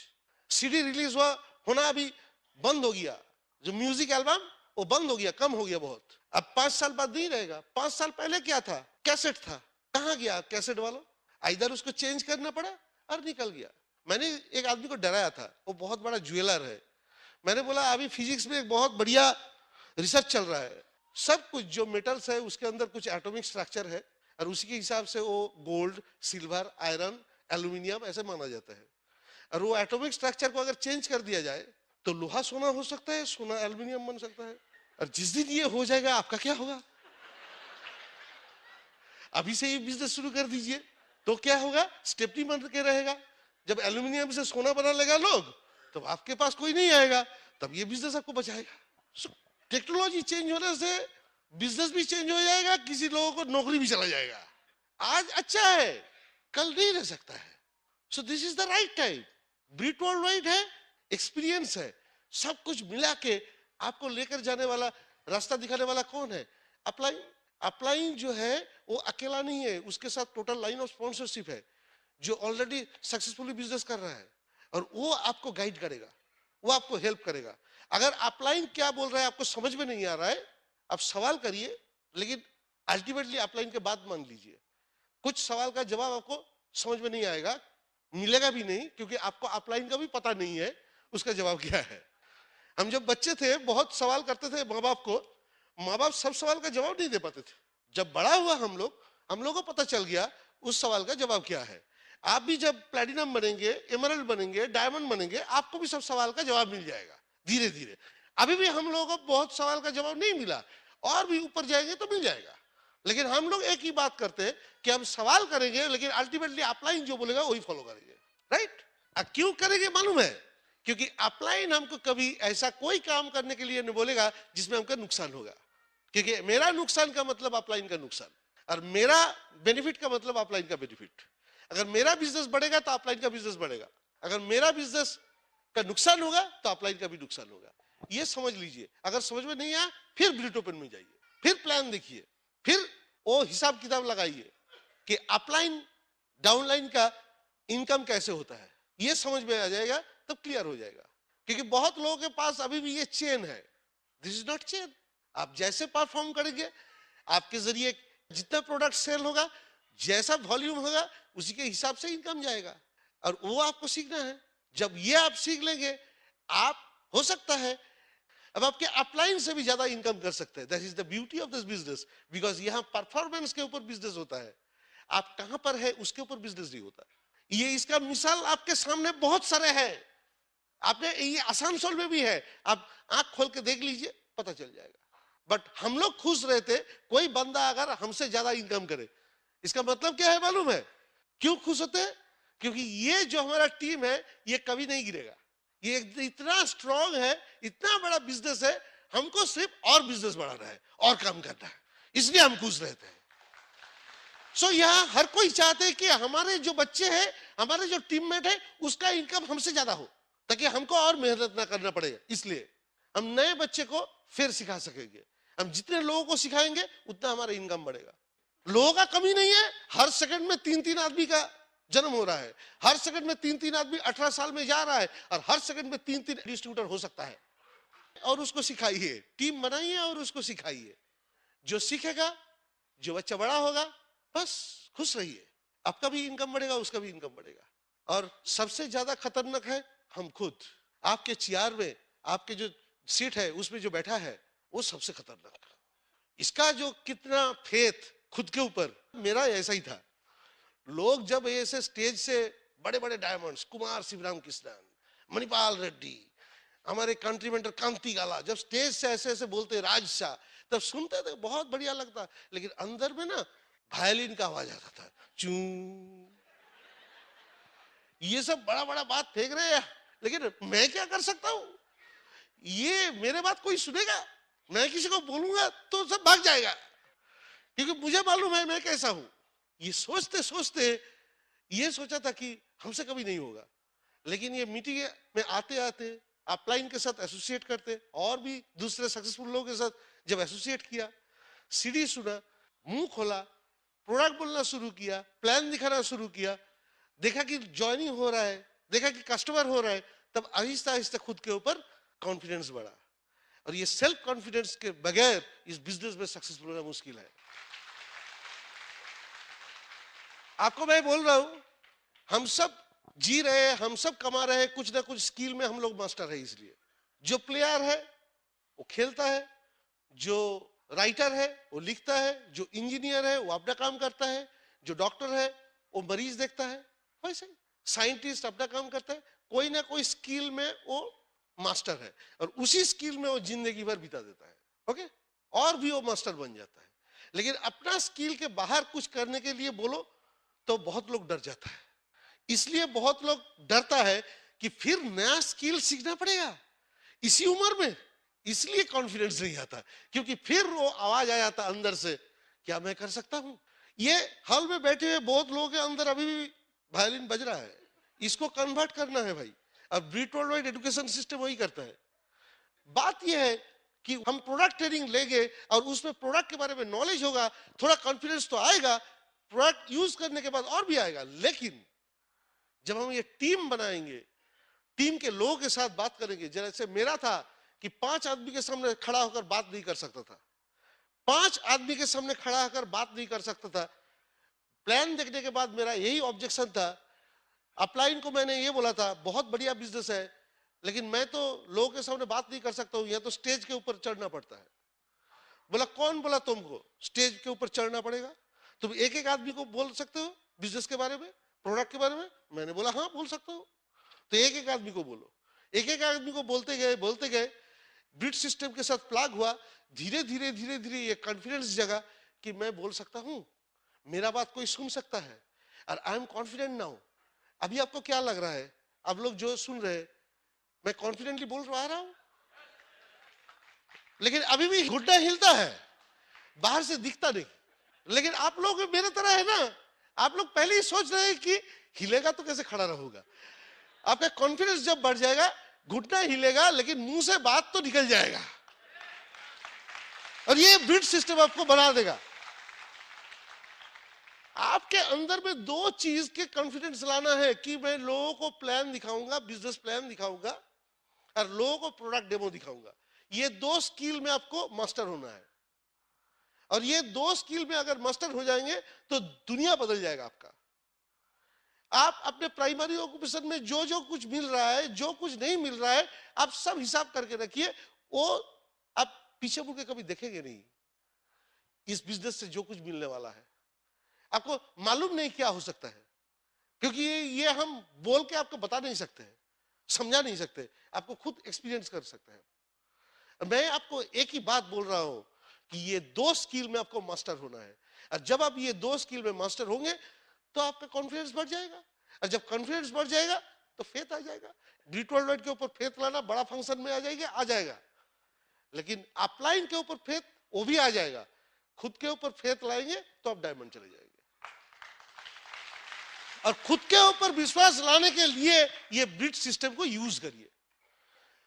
सीडी रिलीज होना अभी बंद हो गया, जो म्यूजिक एल्बम वो बंद हो गया, कम हो गया बहुत। अब 5 साल बाद नहीं रहेगा। 5 साल पहले क्या था? कैसेट था, कहां गया कैसेट वालों? इधर उसको चेंज करना पड़ा और निकल गया। मैंने एक आदमी को डराया था, वो बहुत बड़ा ज्वेलर है। मैंने बोला अभी फिजिक्स में एक बहुत बढ़िया रिसर्च चल रहा है, सब कुछ जो मेटल्स है उसके अंदर कुछ एटॉमिक स्ट्रक्चर है, और उसी के हिसाब से वो गोल्ड, सिल्वर, आयरन, एल्यूमिनियम ऐसे माना जाता है। और वो एटॉमिक स्ट्रक्चर को अगर चेंज कर दिया जाए तो लोहा सोना हो सकता है, सोना एल्यूमिनियम बन सकता है। और जिस दिन ये हो जाएगा आपका क्या होगा? अभी से ये बिजनेस शुरू कर दीजिए तो क्या होगा? स्टेपनी बन के रहेगा। जब एल्यूमिनियम से सोना बना लेगा लोग, तो आपके पास कोई नहीं आएगा, तब ये बिजनेस आपको बचाएगा। टेक्नोलॉजी चेंज होने से बिजनेस भी चेंज हो जाएगा, किसी लोगों को नौकरी भी चला जाएगा। आज अच्छा है, कल नहीं रह सकता है। So this is the right time. ब्रिट वर्ल्ड वाइड है, एक्सपीरियंस है, सब कुछ मिला के आपको लेकर जाने वाला, रास्ता दिखाने वाला कौन है? अपलाइन जो है वो अकेला नहीं है, उसके साथ टोटल लाइन ऑफ स्पॉन्सरशिप है, जो ऑलरेडी सक्सेसफुली बिजनेस कर रहा है, और वो आपको गाइड करेगा। वो आपको हेल्प करेगा। अगर अपलाइन क्या बोल रहा है आपको समझ में नहीं आ रहा है, आप सवाल करिए, लेकिन अल्टीमेटली अपलाइन के बाद मान लीजिए। कुछ सवाल का जवाब आपको समझ में नहीं आएगा, मिलेगा भी नहीं, क्योंकि आपको अपलाइन का भी पता नहीं है उसका जवाब क्या है। हम जब बच्चे थे बहुत सवाल करते थे माँ बाप को, माँ बाप सब सवाल का जवाब नहीं दे पाते थे। जब बड़ा हुआ हम लोग को पता चल गया उस सवाल का जवाब क्या है। आप भी जब प्लैटिनम बनेंगे, एमरल्ड बनेंगे, डायमंड बनेंगे, आपको भी सब सवाल का जवाब मिल जाएगा धीरे धीरे। अभी भी हम लोगों को बहुत सवाल का जवाब नहीं मिला, और भी ऊपर जाएंगे तो मिल जाएगा। लेकिन हम लोग एक ही बात करते हैं कि हम सवाल करेंगे, लेकिन अल्टीमेटली अपलाइन जो बोलेगा वही फॉलो करेंगे। राइट? क्यों करेंगे मालूम है? क्योंकि अपलाइन हमको कभी ऐसा कोई काम करने के लिए नहीं बोलेगा जिसमें हमका नुकसान होगा। क्योंकि मेरा नुकसान का मतलब अपलाइन का नुकसान, और मेरा बेनिफिट का मतलब अपलाइन का बेनिफिट। अगर मेरा बिजनेस बढ़ेगा तो अपलाइन का बिजनेस बढ़ेगा, अगर मेरा बिजनेस का नुकसान होगा तो अपलाइन का भी नुकसान होगा। ये समझ लीजिए। अगर समझ में नहीं आया फिर ब्लूट ओपन में जाइए, फिर प्लान देखिए, फिर वो हिसाब किताब लगाइए कि अपलाइन डाउनलाइन का इनकम कैसे होता है। ये समझ में आ जाएगा तब क्लियर हो जाएगा। क्योंकि बहुत लोगों के पास अभी भी ये चेन है। This is not chain. आप जैसे परफॉर्म करेंगे, आपके जरिए जितना प्रोडक्ट सेल होगा, जैसा वॉल्यूम होगा, उसी के हिसाब से इनकम जाएगा। और वो आपको सीखना है। जब ये आप सीख लेंगे, आप हो सकता है अब आपके अपलाइन से भी ज्यादा इनकम कर सकते हैं। That is the beauty of this business, because यहाँ परफॉर्मेंस के ऊपर बिजनेस होता है। आप कहां पर है उसके ऊपर बिजनेस नहीं होता। ये इसका मिसाल आपके सामने बहुत सारे हैं। आपने ये आसानसोल में भी है, आप आंख खोल के देख लीजिए, पता चल जाएगा। बट हम लोग खुश रहते कोई बंदा अगर हमसे ज्यादा इनकम करे। इसका मतलब क्या है मालूम है? क्यों खुश होते हैं? क्योंकि ये जो हमारा टीम है ये कभी नहीं गिरेगा। ये इतना स्ट्रांग है, इतना बड़ा बिजनेस है, हमको सिर्फ और बिजनेस बढ़ाना है और काम करना है, इसलिए हम खुश रहते हैं। सो यहाँ हर कोई चाहते हैं कि हमारे जो बच्चे हैं, हमारे जो टीममेट है, उसका इनकम हमसे ज्यादा हो, ताकि हमको और मेहनत ना करना पड़े। इसलिए हम नए बच्चे को फिर सिखा सकेंगे। हम जितने लोगों को सिखाएंगे उतना हमारा इनकम बढ़ेगा। लोगों का कमी नहीं है। हर सेकंड में 3-3 आदमी का जन्म हो रहा है, हर सेकंड में 3-3 आदमी 18 साल में जा रहा है, और हर सेकंड में 3-3 डिस्ट्रीब्यूटर हो सकता है। और उसको सिखाइए, टीम बनाइए और उसको सिखाइए। जो सीखेगा, जो बच्चा बड़ा होगा, बस खुश रहिए। आपका भी इनकम बढ़ेगा, उसका भी इनकम बढ़ेगा। और सबसे ज्यादा खतरनाक है हम खुद। आपके चेयर में, आपके जो सीट है उसमें जो बैठा है, वो सबसे खतरनाक है। इसका जो कितना फेथ खुद के ऊपर, मेरा ऐसा ही था। लोग जब ऐसे स्टेज से बड़े बड़े डायमंड्स, कुमार शिवराम कृष्णन, मणिपाल रेड्डी, हमारे कंट्री मेंटर कांति गाला, जब स्टेज से ऐसे ऐसे बोलते राजशाह, तब सुनते थे बहुत बढ़िया लगता। लेकिन अंदर में ना वायलिन का आवाज आता था, चू। ये सब बड़ा बड़ा बात फेंक रहे हैं, लेकिन मैं क्या कर सकता हूं? ये मेरे बात कोई सुनेगा? मैं किसी को बोलूंगा तो सब भाग जाएगा, क्योंकि मुझे मालूम है मैं कैसा हूं। ये सोचते सोचते ये सोचा था कि हमसे कभी नहीं होगा। लेकिन ये मीटिंग में आते आते अपलाइन के साथ एसोसिएट करते, और भी दूसरे सक्सेसफुल लोगों के साथ जब एसोसिएट किया, सीडी सुना, मुंह खोला, प्रोडक्ट बोलना शुरू किया, प्लान दिखाना शुरू किया, देखा कि ज्वाइनिंग हो रहा है, देखा कि कस्टमर हो रहा है, तब आहिस्ता आहिस्ता खुद के ऊपर कॉन्फिडेंस बढ़ा। और ये सेल्फ कॉन्फिडेंस के बगैर इस बिजनेस में सक्सेसफुल होना मुश्किल है। आपको मैं बोल रहा हूं, हम सब जी रहे हैं, हम सब कमा रहे हैं, कुछ ना कुछ स्किल में हम लोग मास्टर है। इसलिए जो प्लेयर है वो खेलता है, जो राइटर है वो लिखता है, जो इंजीनियर है वो अपना काम करता है, जो डॉक्टर है वो मरीज देखता है, वैसे साइंटिस्ट अपना काम करता है। कोई ना कोई स्किल में वो मास्टर है, और उसी स्किल में वो जिंदगी भर बिता देता है। ओके, और भी वो मास्टर बन जाता है। लेकिन अपना स्किल के बाहर कुछ करने के लिए बोलो तो बहुत लोग डर जाता है। इसलिए बहुत लोग डरता है कि फिर नया स्किल सीखना पड़ेगा इसी उम्र में, इसलिए कॉन्फिडेंस नहीं आता, क्योंकि फिर वो आवाज आ जाता अंदर से, क्या मैं कर सकता हूं? ये हॉल में बैठे हुए बहुत लोगों के अंदर अभी भी वायलिन बज रहा है, इसको कन्वर्ट करना है भाई। अब Breach world wide education system वही करता है। बात यह है कि हम प्रोडक्ट ट्रेनिंग लेंगे और उसमें प्रोडक्ट के बारे में नॉलेज होगा, थोड़ा कॉन्फिडेंस तो आएगा, प्रोडक्ट यूज करने के बाद और भी आएगा। लेकिन जब हम ये टीम बनाएंगे टीम के लोगों के साथ बात करेंगे। जैसे मेरा था कि 5 आदमी के सामने खड़ा होकर बात नहीं कर सकता था, 5 आदमी के सामने खड़ा होकर बात नहीं कर सकता था। प्लान देखने के बाद मेरा यही ऑब्जेक्शन था। अपलाइन को मैंने ये बोला था, बहुत बढ़िया बिजनेस है, लेकिन मैं तो लोगों के सामने बात नहीं कर सकता हूँ, या तो स्टेज के ऊपर चढ़ना पड़ता है। बोला कौन बोला तुमको स्टेज के ऊपर चढ़ना पड़ेगा? तुम एक एक आदमी को बोल सकते हो बिजनेस के बारे में, प्रोडक्ट के बारे में? मैंने बोला हाँ बोल सकता हूँ। तो एक एक आदमी को बोलो। एक एक आदमी को बोलते गए ब्रिट सिस्टम के साथ प्लग हुआ। धीरे धीरे ये कॉन्फिडेंस जगा कि मैं बोल सकता हूँ, मेरा बात कोई सुन सकता है, और आई एम कॉन्फिडेंट नाउ। अभी आपको क्या लग रहा है, आप लोग जो सुन रहे, मैं कॉन्फिडेंटली बोल रहा हूं, लेकिन अभी भी घुटना हिलता है, बाहर से दिखता नहीं। लेकिन आप लोग मेरे तरह है ना, आप लोग पहले ही सोच रहे हैं कि हिलेगा तो कैसे खड़ा रहूंगा। आपका कॉन्फिडेंस जब बढ़ जाएगा, घुटना हिलेगा लेकिन मुंह से बात तो निकल जाएगा, और ये ब्रिट सिस्टम आपको बना देगा। आपके अंदर में 2 चीज के कॉन्फिडेंस लाना है कि मैं लोगों को प्लान दिखाऊंगा, बिजनेस प्लान दिखाऊंगा, और लोगों को प्रोडक्ट डेमो दिखाऊंगा। ये 2 स्किल में आपको मास्टर होना है, और ये 2 स्किल में अगर मास्टर हो जाएंगे तो दुनिया बदल जाएगा आपका। आप अपने प्राइमरी ऑक्यूपेशन में जो जो कुछ मिल रहा है, जो कुछ नहीं मिल रहा है, आप सब हिसाब करके रखिए। वो आप पीछे मुड़ के कभी देखेंगे नहीं। इस बिजनेस से जो कुछ मिलने वाला है आपको मालूम नहीं क्या हो सकता है, क्योंकि ये हम बोल के आपको बता नहीं सकते हैं, समझा नहीं सकते, आपको खुद एक्सपीरियंस कर सकते हैं। मैं आपको एक ही बात बोल रहा हूं कि ये 2 स्किल में आपको मास्टर होना है, और जब आप ये 2 स्किल में मास्टर होंगे तो आपका कॉन्फिडेंस बढ़ जाएगा, और जब कॉन्फिडेंस बढ़ जाएगा तो फेथ आ जाएगा। ब्रिट वर्ल्ड वाइड के ऊपर फेथ लाना बड़ा फंक्शन में आ जाएगा, लेकिन अपलाइन के ऊपर फेथ वो भी आ जाएगा। खुद के ऊपर फेथ लाएंगे तो आप डायमंड चले जाएंगे। और खुद के ऊपर विश्वास लाने के लिए ये ब्रिट सिस्टम को यूज करिए।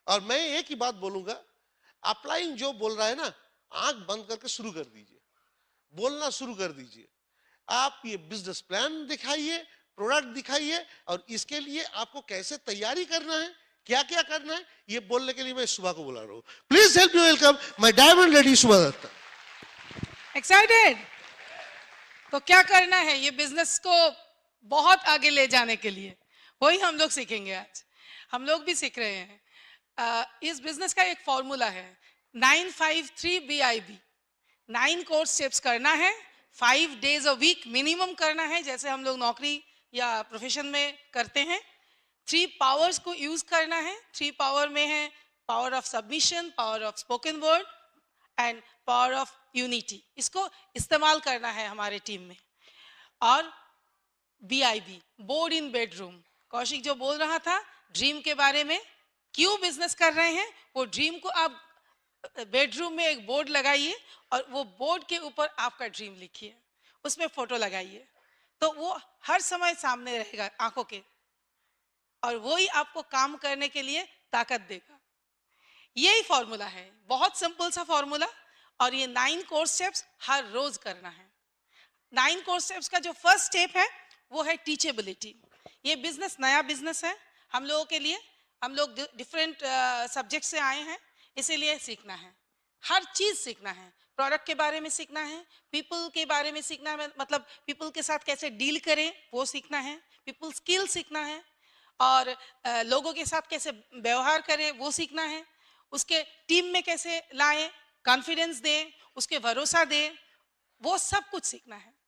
और मैं एक ही बात बोलूंगा, अपलाइन जो बोल रहा है ना, आंख बंद करके शुरू कर दीजिए, बोलना शुरू कर दीजिए। आप ये बिजनेस प्लान दिखाइए, प्रोडक्ट दिखाइए, और इसके लिए आपको कैसे तैयारी करना है, क्या क्या करना है, ये बोलने के लिए मैं सुबह को बुला रहा हूं। Please help me welcome my diamond lady सुबह दत्ता। एक्साइटेड? तो क्या करना है ये बिजनेस को बहुत आगे ले जाने के लिए, वही हम लोग सीखेंगे आज। हम लोग भी सीख रहे हैं। इस बिजनेस का एक फॉर्मूला है 953 BIB। 9 कोर्स स्टेप्स करना है, 5 डेज अ वीक मिनिमम करना है, जैसे हम लोग नौकरी या प्रोफेशन में करते हैं। 3 पावर्स को यूज करना है। 3 पावर में है power of submission, power of spoken word and power of unity. इसको इस्तेमाल करना है हमारे टीम में। और BIB, board in bedroom. Kaushik जो बोल रहा था ड्रीम के बारे में, क्यों बिजनेस कर रहे हैं, वो ड्रीम को आप बेडरूम में एक बोर्ड लगाइए, और वो बोर्ड के ऊपर आपका ड्रीम लिखिए, उसमें फोटो लगाइए, तो वो हर समय सामने रहेगा आंखों के, और वो ही आपको काम करने के लिए ताकत देगा। यही फॉर्मूला है, बहुत सिंपल सा फॉर्मूला। और ये 9 कोर्स स्टेप्स हर रोज करना है। 9 कोर्स स्टेप्स का जो फर्स्ट स्टेप है वो है टीचेबिलिटी। ये बिजनेस नया बिजनेस है हम लोगों के लिए, हम लोग डिफरेंट सब्जेक्ट से आए हैं, इसीलिए सीखना है, हर चीज सीखना है। प्रोडक्ट के बारे में सीखना है, पीपल के बारे में सीखना है, मतलब पीपल के साथ कैसे डील करें वो सीखना है, पीपल स्किल सीखना है, और लोगों के साथ कैसे व्यवहार करें वो सीखना है, उसके टीम में कैसे लाएं, कॉन्फिडेंस दें, उसके भरोसा दें, वो सब कुछ सीखना है।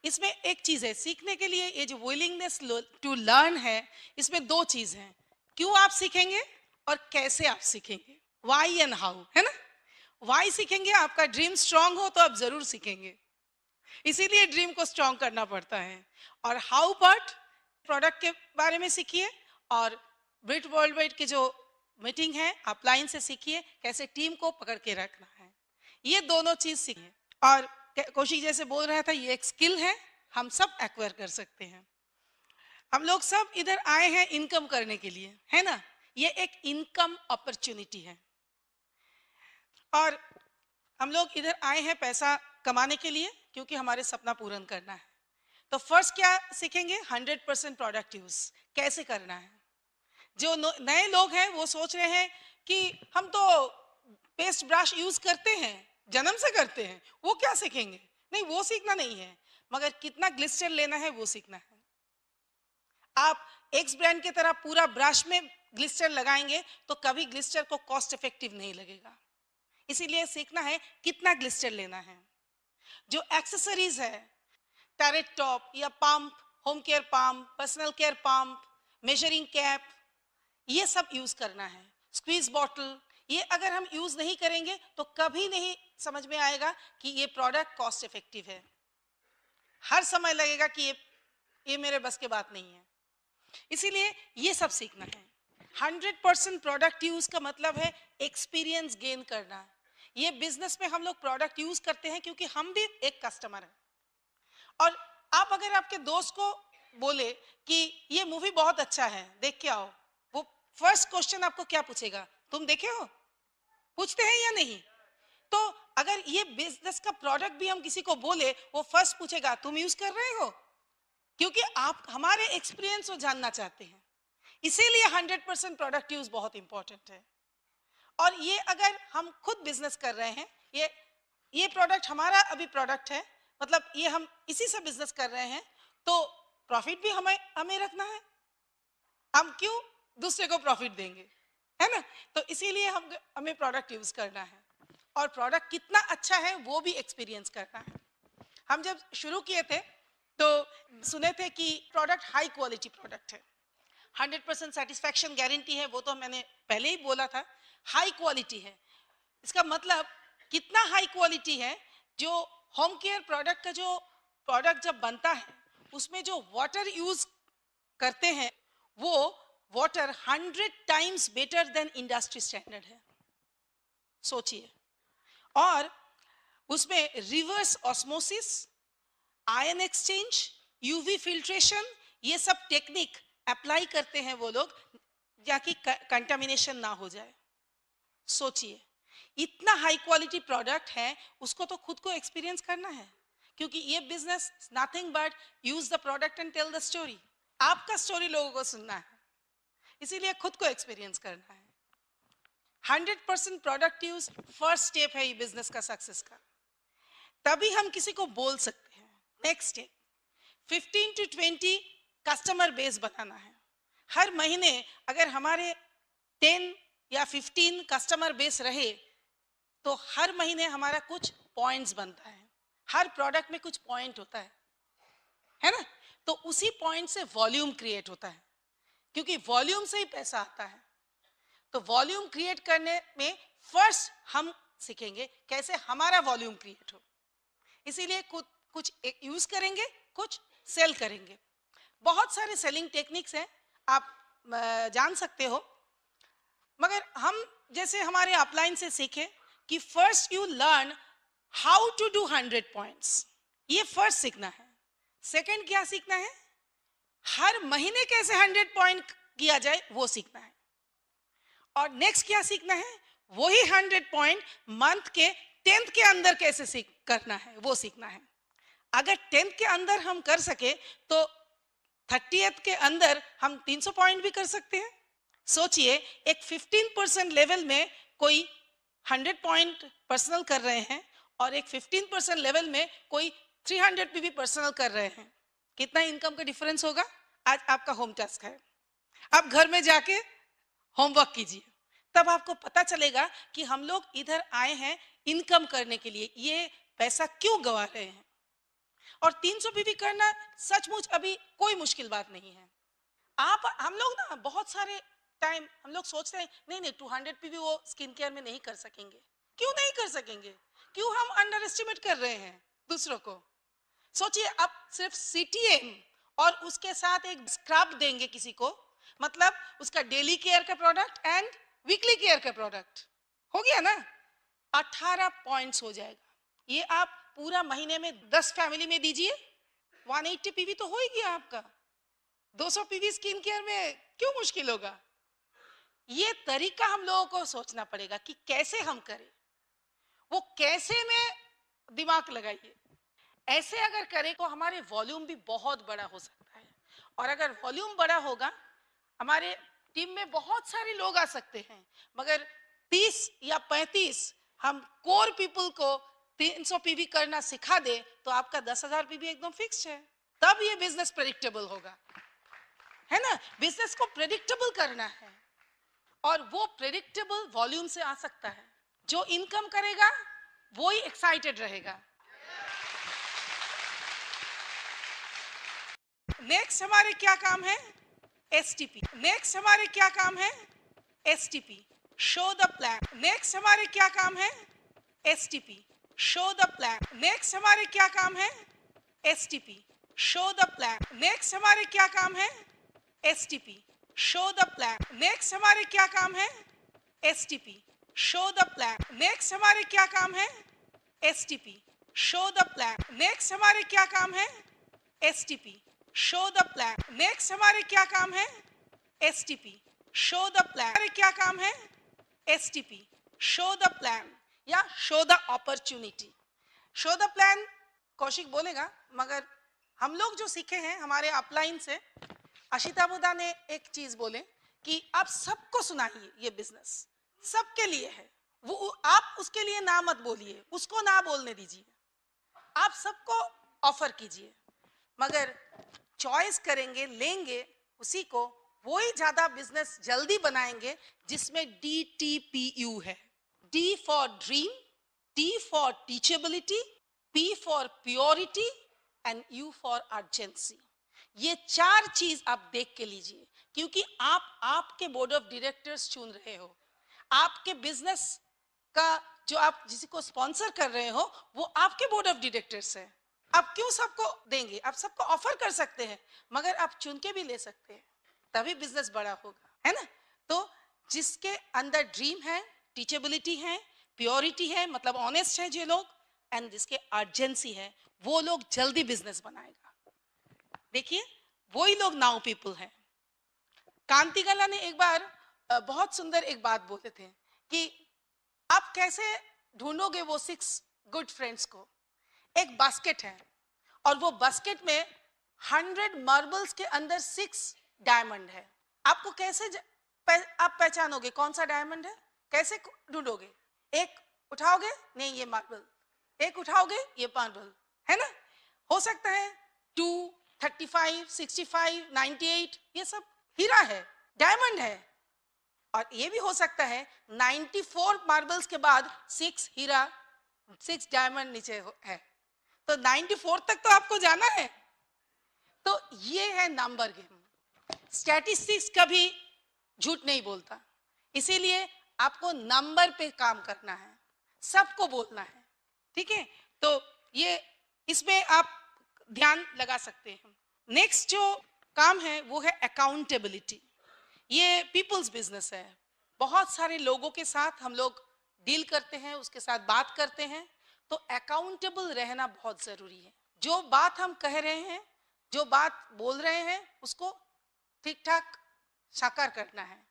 इसमें एक चीज है सीखने के लिए, ये जो विलिंगनेस टू लर्न है, इसमें 2 चीज हैं, क्यों आप सीखेंगे और कैसे आप सीखेंगे, वाई एंड हाउ, है ना। वाई सीखेंगे, आपका ड्रीम स्ट्रांग हो तो आप जरूर सीखेंगे, इसीलिए ड्रीम को स्ट्रांग करना पड़ता है। और हाउ पार्ट, प्रोडक्ट के बारे में सीखिए, और ब्रिट वर्ल्ड वाइड की जो मीटिंग है अपलाइन से सीखिए कैसे टीम को पकड़ के रखना है। ये दोनों चीज सीखिए। और कौशिक जैसे बोल रहा था, ये एक स्किल है, हम सब एक्वायर कर सकते हैं। हम लोग सब इधर आए हैं इनकम करने के लिए, है ना, ये एक इनकम अपॉर्चुनिटी है। और हम लोग इधर आए हैं पैसा कमाने के लिए, क्योंकि हमारे सपना पूर्ण करना है। तो फर्स्ट क्या सीखेंगे, 100% प्रोडक्ट यूज कैसे करना है। जो नए लोग हैं वो सोच रहे हैं कि हम तो पेस्ट ब्रश यूज करते हैं, जन्म से करते हैं, वो क्या सीखेंगे? नहीं, वो सीखना नहीं है, मगर कितना ग्लिस्टर लेना है वो सीखना है। आप एक्स ब्रांड की तरह पूरा ब्रश में ग्लिस्टर लगाएंगे तो कभी ग्लिस्टर को कॉस्ट इफेक्टिव नहीं लगेगा। इसीलिए सीखना है कितना ग्लिस्टर लेना है। जो एक्सेसरीज है, टैरेट टॉप या pump, home care pump, personal care pump, measuring cap, ये सब यूज करना है। स्क्वीज बॉटल, ये अगर हम यूज नहीं करेंगे तो कभी नहीं समझ में आएगा कि ये प्रोडक्ट कॉस्ट इफेक्टिव है। हर समय लगेगा कि ये मेरे बस के बात नहीं है। इसीलिए ये सब सीखना है। 100% प्रोडक्ट यूज का मतलब है एक्सपीरियंस गेन करना। ये बिजनेस में हम लोग प्रोडक्ट यूज करते हैं क्योंकि हम भी एक कस्टमर हैं। और आप अगर आपके दोस्त को बोले कि ये मूवी बहुत अच्छा है, देख के आओ, वो फर्स्ट क्वेश्चन आपको क्या पूछेगा? तुम देखे हो? पूछते हैं या नहीं? तो अगर ये बिजनेस का प्रोडक्ट भी हम किसी को बोले, वो फर्स्ट पूछेगा तुम यूज कर रहे हो, क्योंकि आप हमारे एक्सपीरियंस को जानना चाहते हैं। इसीलिए 100% प्रोडक्ट यूज बहुत इंपॉर्टेंट है। और ये अगर हम खुद बिजनेस कर रहे हैं, ये प्रोडक्ट हमारा अभी प्रोडक्ट है, मतलब ये हम इसी से बिजनेस कर रहे हैं, तो प्रॉफिट भी हमें रखना है। हम क्यों दूसरे को प्रॉफिट देंगे, है ना? तो इसीलिए हमें प्रोडक्ट यूज करना है, और प्रोडक्ट कितना अच्छा है वो भी एक्सपीरियंस करना है। हम जब शुरू किए थे तो सुने थे कि प्रोडक्ट हाई क्वालिटी प्रोडक्ट है, 100% सेटिस्फैक्शन गारंटी है, वो तो मैंने पहले ही बोला था। हाई क्वालिटी है, इसका मतलब कितना हाई क्वालिटी है? जो होम केयर प्रोडक्ट का जो प्रोडक्ट जब बनता है उसमें जो वाटर यूज करते हैं वो water 100 times better than industry standard है, सोचिए। और उसमें reverse osmosis, ion exchange, UV filtration, ये सब टेक्निक अप्लाई करते हैं वो लोग, ताकि कंटामिनेशन ना हो जाए। सोचिए, इतना हाई क्वालिटी प्रोडक्ट है, उसको तो खुद को एक्सपीरियंस करना है, क्योंकि ये business nothing but use the product and tell the story. आपका स्टोरी लोगों को सुनना है, इसीलिए खुद को एक्सपीरियंस करना है। 100% प्रोडक्ट यूज फर्स्ट स्टेप है ये बिजनेस का सक्सेस का, तभी हम किसी को बोल सकते हैं। Next step 15 to 20 customer base बनाना है। हर महीने अगर हमारे 10 या 15 कस्टमर बेस रहे तो हर महीने हमारा कुछ पॉइंट्स बनता है। हर प्रोडक्ट में कुछ पॉइंट होता है ना? तो उसी पॉइंट से वॉल्यूम क्रिएट होता है, क्योंकि वॉल्यूम से ही पैसा आता है। तो वॉल्यूम क्रिएट करने में फर्स्ट हम सीखेंगे कैसे हमारा वॉल्यूम क्रिएट हो। इसीलिए कुछ यूज करेंगे, कुछ सेल करेंगे। बहुत सारे सेलिंग टेक्निक्स हैं, आप जान सकते हो, मगर हम जैसे हमारे अपलाइन से सीखे कि first you learn how to do 100 points, ये फर्स्ट सीखना है। सेकंड क्या सीखना है? हर महीने कैसे 100 पॉइंट किया जाए वो सीखना है। और नेक्स्ट क्या सीखना है? वही 100 पॉइंट मंथ के 10th के अंदर कैसे करना है वो सीखना है। अगर 10th के अंदर हम कर सके तो 30th के अंदर हम 300 पॉइंट भी कर सकते हैं। सोचिए, एक 15% लेवल में कोई 100 पॉइंट पर्सनल कर रहे हैं और एक 15% लेवल में कोई 300 भी पर्सनल कर रहे हैं, कितना इनकम का डिफरेंस होगा? आज आपका होम टास्क है, आप घर में जाके होमवर्क कीजिए, तब आपको पता चलेगा कि हम लोग इधर आए हैं इनकम करने के लिए, ये पैसा क्यों गवा रहे हैं। और 300 भी करना सचमुच अभी कोई मुश्किल बात नहीं है। हम लोग ना बहुत सारे टाइम हम लोग सोचते हैं नहीं 200 भी वो स्किन केयर में नहीं कर सकेंगे। क्यों नहीं कर सकेंगे? क्यों हम अंडर एस्टिमेट कर रहे हैं दूसरों को? सोचिए, आप सिर्फ CTM और उसके साथ एक स्क्रब देंगे किसी को, मतलब उसका डेली केयर का प्रोडक्ट एंड वीकली केयर का प्रोडक्ट हो गया ना, 18 पॉइंट्स हो जाएगा। ये आप पूरा महीने में 10 फैमिली में दीजिए, 180 PV तो हो ही गया आपका। 200 PV स्किन केयर में क्यों मुश्किल होगा? ये तरीका हम लोगों को सोचना पड़ेगा कि कैसे हम करें, वो कैसे में दिमाग लगाइए। ऐसे अगर करें तो हमारे वॉल्यूम भी बहुत बड़ा हो सकता है, और अगर वॉल्यूम बड़ा होगा, हमारे टीम में बहुत सारे लोग आ सकते हैं, मगर 30 या 35 हम कोर पीपल को 300 पीवी करना सिखा दे तो आपका 10,000 पीवी एकदम फिक्स है। तब ये बिजनेस प्रेडिक्टेबल होगा, है ना। बिजनेस को प्रेडिक्टेबल करना है, और वो प्रेडिक्टेबल वॉल्यूम से आ सकता है। जो इनकम करेगा वो ही एक्साइटेड रहेगा। नेक्स्ट हमारे क्या काम है? एसटीपी। नेक्स्ट हमारे क्या काम है? STP, show the plan. Next हमारे क्या काम है? STP, show the plan. Next हमारे क्या काम है? STP, show the plan. Next हमारे क्या काम है? STP, show the plan. Next हमारे क्या काम है? STP, show the plan. Next हमारे क्या काम है? STP, show the plan. Next हमारे क्या काम है? STP, show the plan. Next हमारे क्या काम है? STP, show the plan. हमारे क्या काम है? एसटीपी, शो द प्लान या show the opportunity. Show the plan Kaushik बोलेगा, मगर हम लोग जो सीखे हैं हमारे अपलाइन से, आशिता बुदा ने एक चीज बोले कि आप सबको सुनाइए, ये बिजनेस सबके लिए है। वो आप उसके लिए ना मत बोलिए, उसको ना बोलने दीजिए, आप सबको ऑफर कीजिए, मगर चॉइस करेंगे, लेंगे उसी को, वो ही ज्यादा बिजनेस जल्दी बनाएंगे जिसमें DTPU है। D for dream, T for teachability, P for purity and U for urgency. ये 4 चीज आप देख के लीजिए, क्योंकि आप आपके बोर्ड ऑफ डायरेक्टर्स चुन रहे हो। आपके बिजनेस का जो आप जिसी को स्पॉन्सर कर रहे हो वो आपके बोर्ड ऑफ डायरेक्टर्स है। आप क्यों सबको देंगे? आप सबको ऑफर कर सकते हैं, मगर आप चुन के भी ले सकते हैं, तभी बिजनेस बड़ा होगा, है ना। तो जिसके अंदर ड्रीम है, टीचेबिलिटी है, प्योरिटी है, मतलब ऑनेस्ट है जो लोग, एंड जिसके अर्जेंसी है, वो लोग जल्दी बिजनेस बनाएगा। देखिए वही लोग नाउ पीपल हैं। कांतिगला ने एक बार बहुत सुंदर एक बात बोले थे कि आप कैसे ढूंढोगे वो 6 गुड फ्रेंड्स को। एक बास्केट है और वो बास्केट में 100 मार्बल्स के अंदर 6 डायमंड है। आपको कैसे आप पहचानोगे कौन सा डायमंड है? कैसे ढूंढोगे? एक उठाओगे, नहीं ये मार्बल, एक उठाओगे ये मार्बल, है ना। हो सकता है 2, 35, 65, 98 ये सब हीरा है, डायमंड है। और ये भी हो सकता है 94 मार्बल्स के बाद 6 हीरा, 6 डायमंड नीचे है, तो 94 तक तो आपको जाना है। तो ये है नंबर गेम। स्टैटिस्टिक्स कभी झूठ नहीं बोलता, इसीलिए आपको नंबर पे काम करना है, सबको बोलना है, ठीक है। तो ये इसमें आप ध्यान लगा सकते हैं। नेक्स्ट जो काम है वो है अकाउंटेबिलिटी। ये पीपल्स बिजनेस है, बहुत सारे लोगों के साथ हम लोग डील करते हैं, उसके साथ बात करते हैं, तो अकाउंटेबल रहना बहुत जरूरी है। जो बात हम कह रहे हैं, जो बात बोल रहे हैं, उसको ठीक ठाक साकार करना है।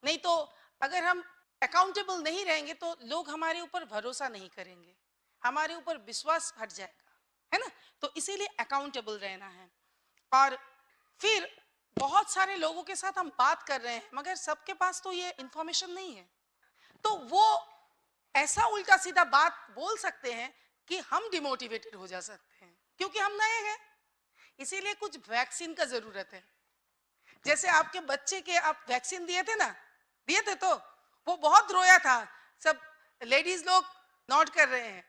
नहीं तो अगर हम अकाउंटेबल नहीं रहेंगे तो लोग हमारे ऊपर भरोसा नहीं करेंगे, हमारे ऊपर विश्वास हट जाएगा, है ना। तो इसीलिए अकाउंटेबल रहना है। और फिर बहुत सारे लोगों के साथ हम बात कर रहे हैं, मगर सबके पास तो ये इंफॉर्मेशन नहीं है, तो वो ऐसा उल्टा सीधा बात बोल सकते हैं कि हम डिमोटिवेटेड हो जा सकते हैं, क्योंकि हम नए हैं। इसीलिए कुछ वैक्सीन का जरूरत है। जैसे आपके बच्चे के आप वैक्सीन दिए थे ना, दिए थे, तो वो बहुत रोया था। सब लेडीज लोग नोट कर रहे हैं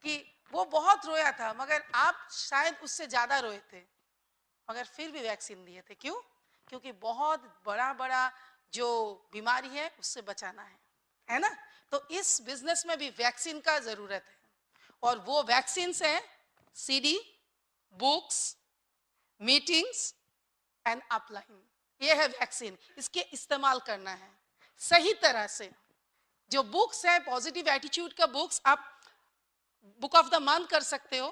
कि वो बहुत रोया था, मगर आप शायद उससे ज्यादा रोए थे, मगर फिर भी वैक्सीन दिए थे। क्यों? क्योंकि बहुत बड़ा जो बीमारी है उससे बचाना है ना। तो इस बिजनेस में भी वैक्सीन का जरूरत है, और वो वैक्सीन है CD, books, meetings and upline. ये है वैक्सीन, इसके इस्तेमाल करना है सही तरह से। जो बुक्स है, पॉजिटिव एटीट्यूड का बुक्स, आप बुक ऑफ द मंथ कर सकते हो,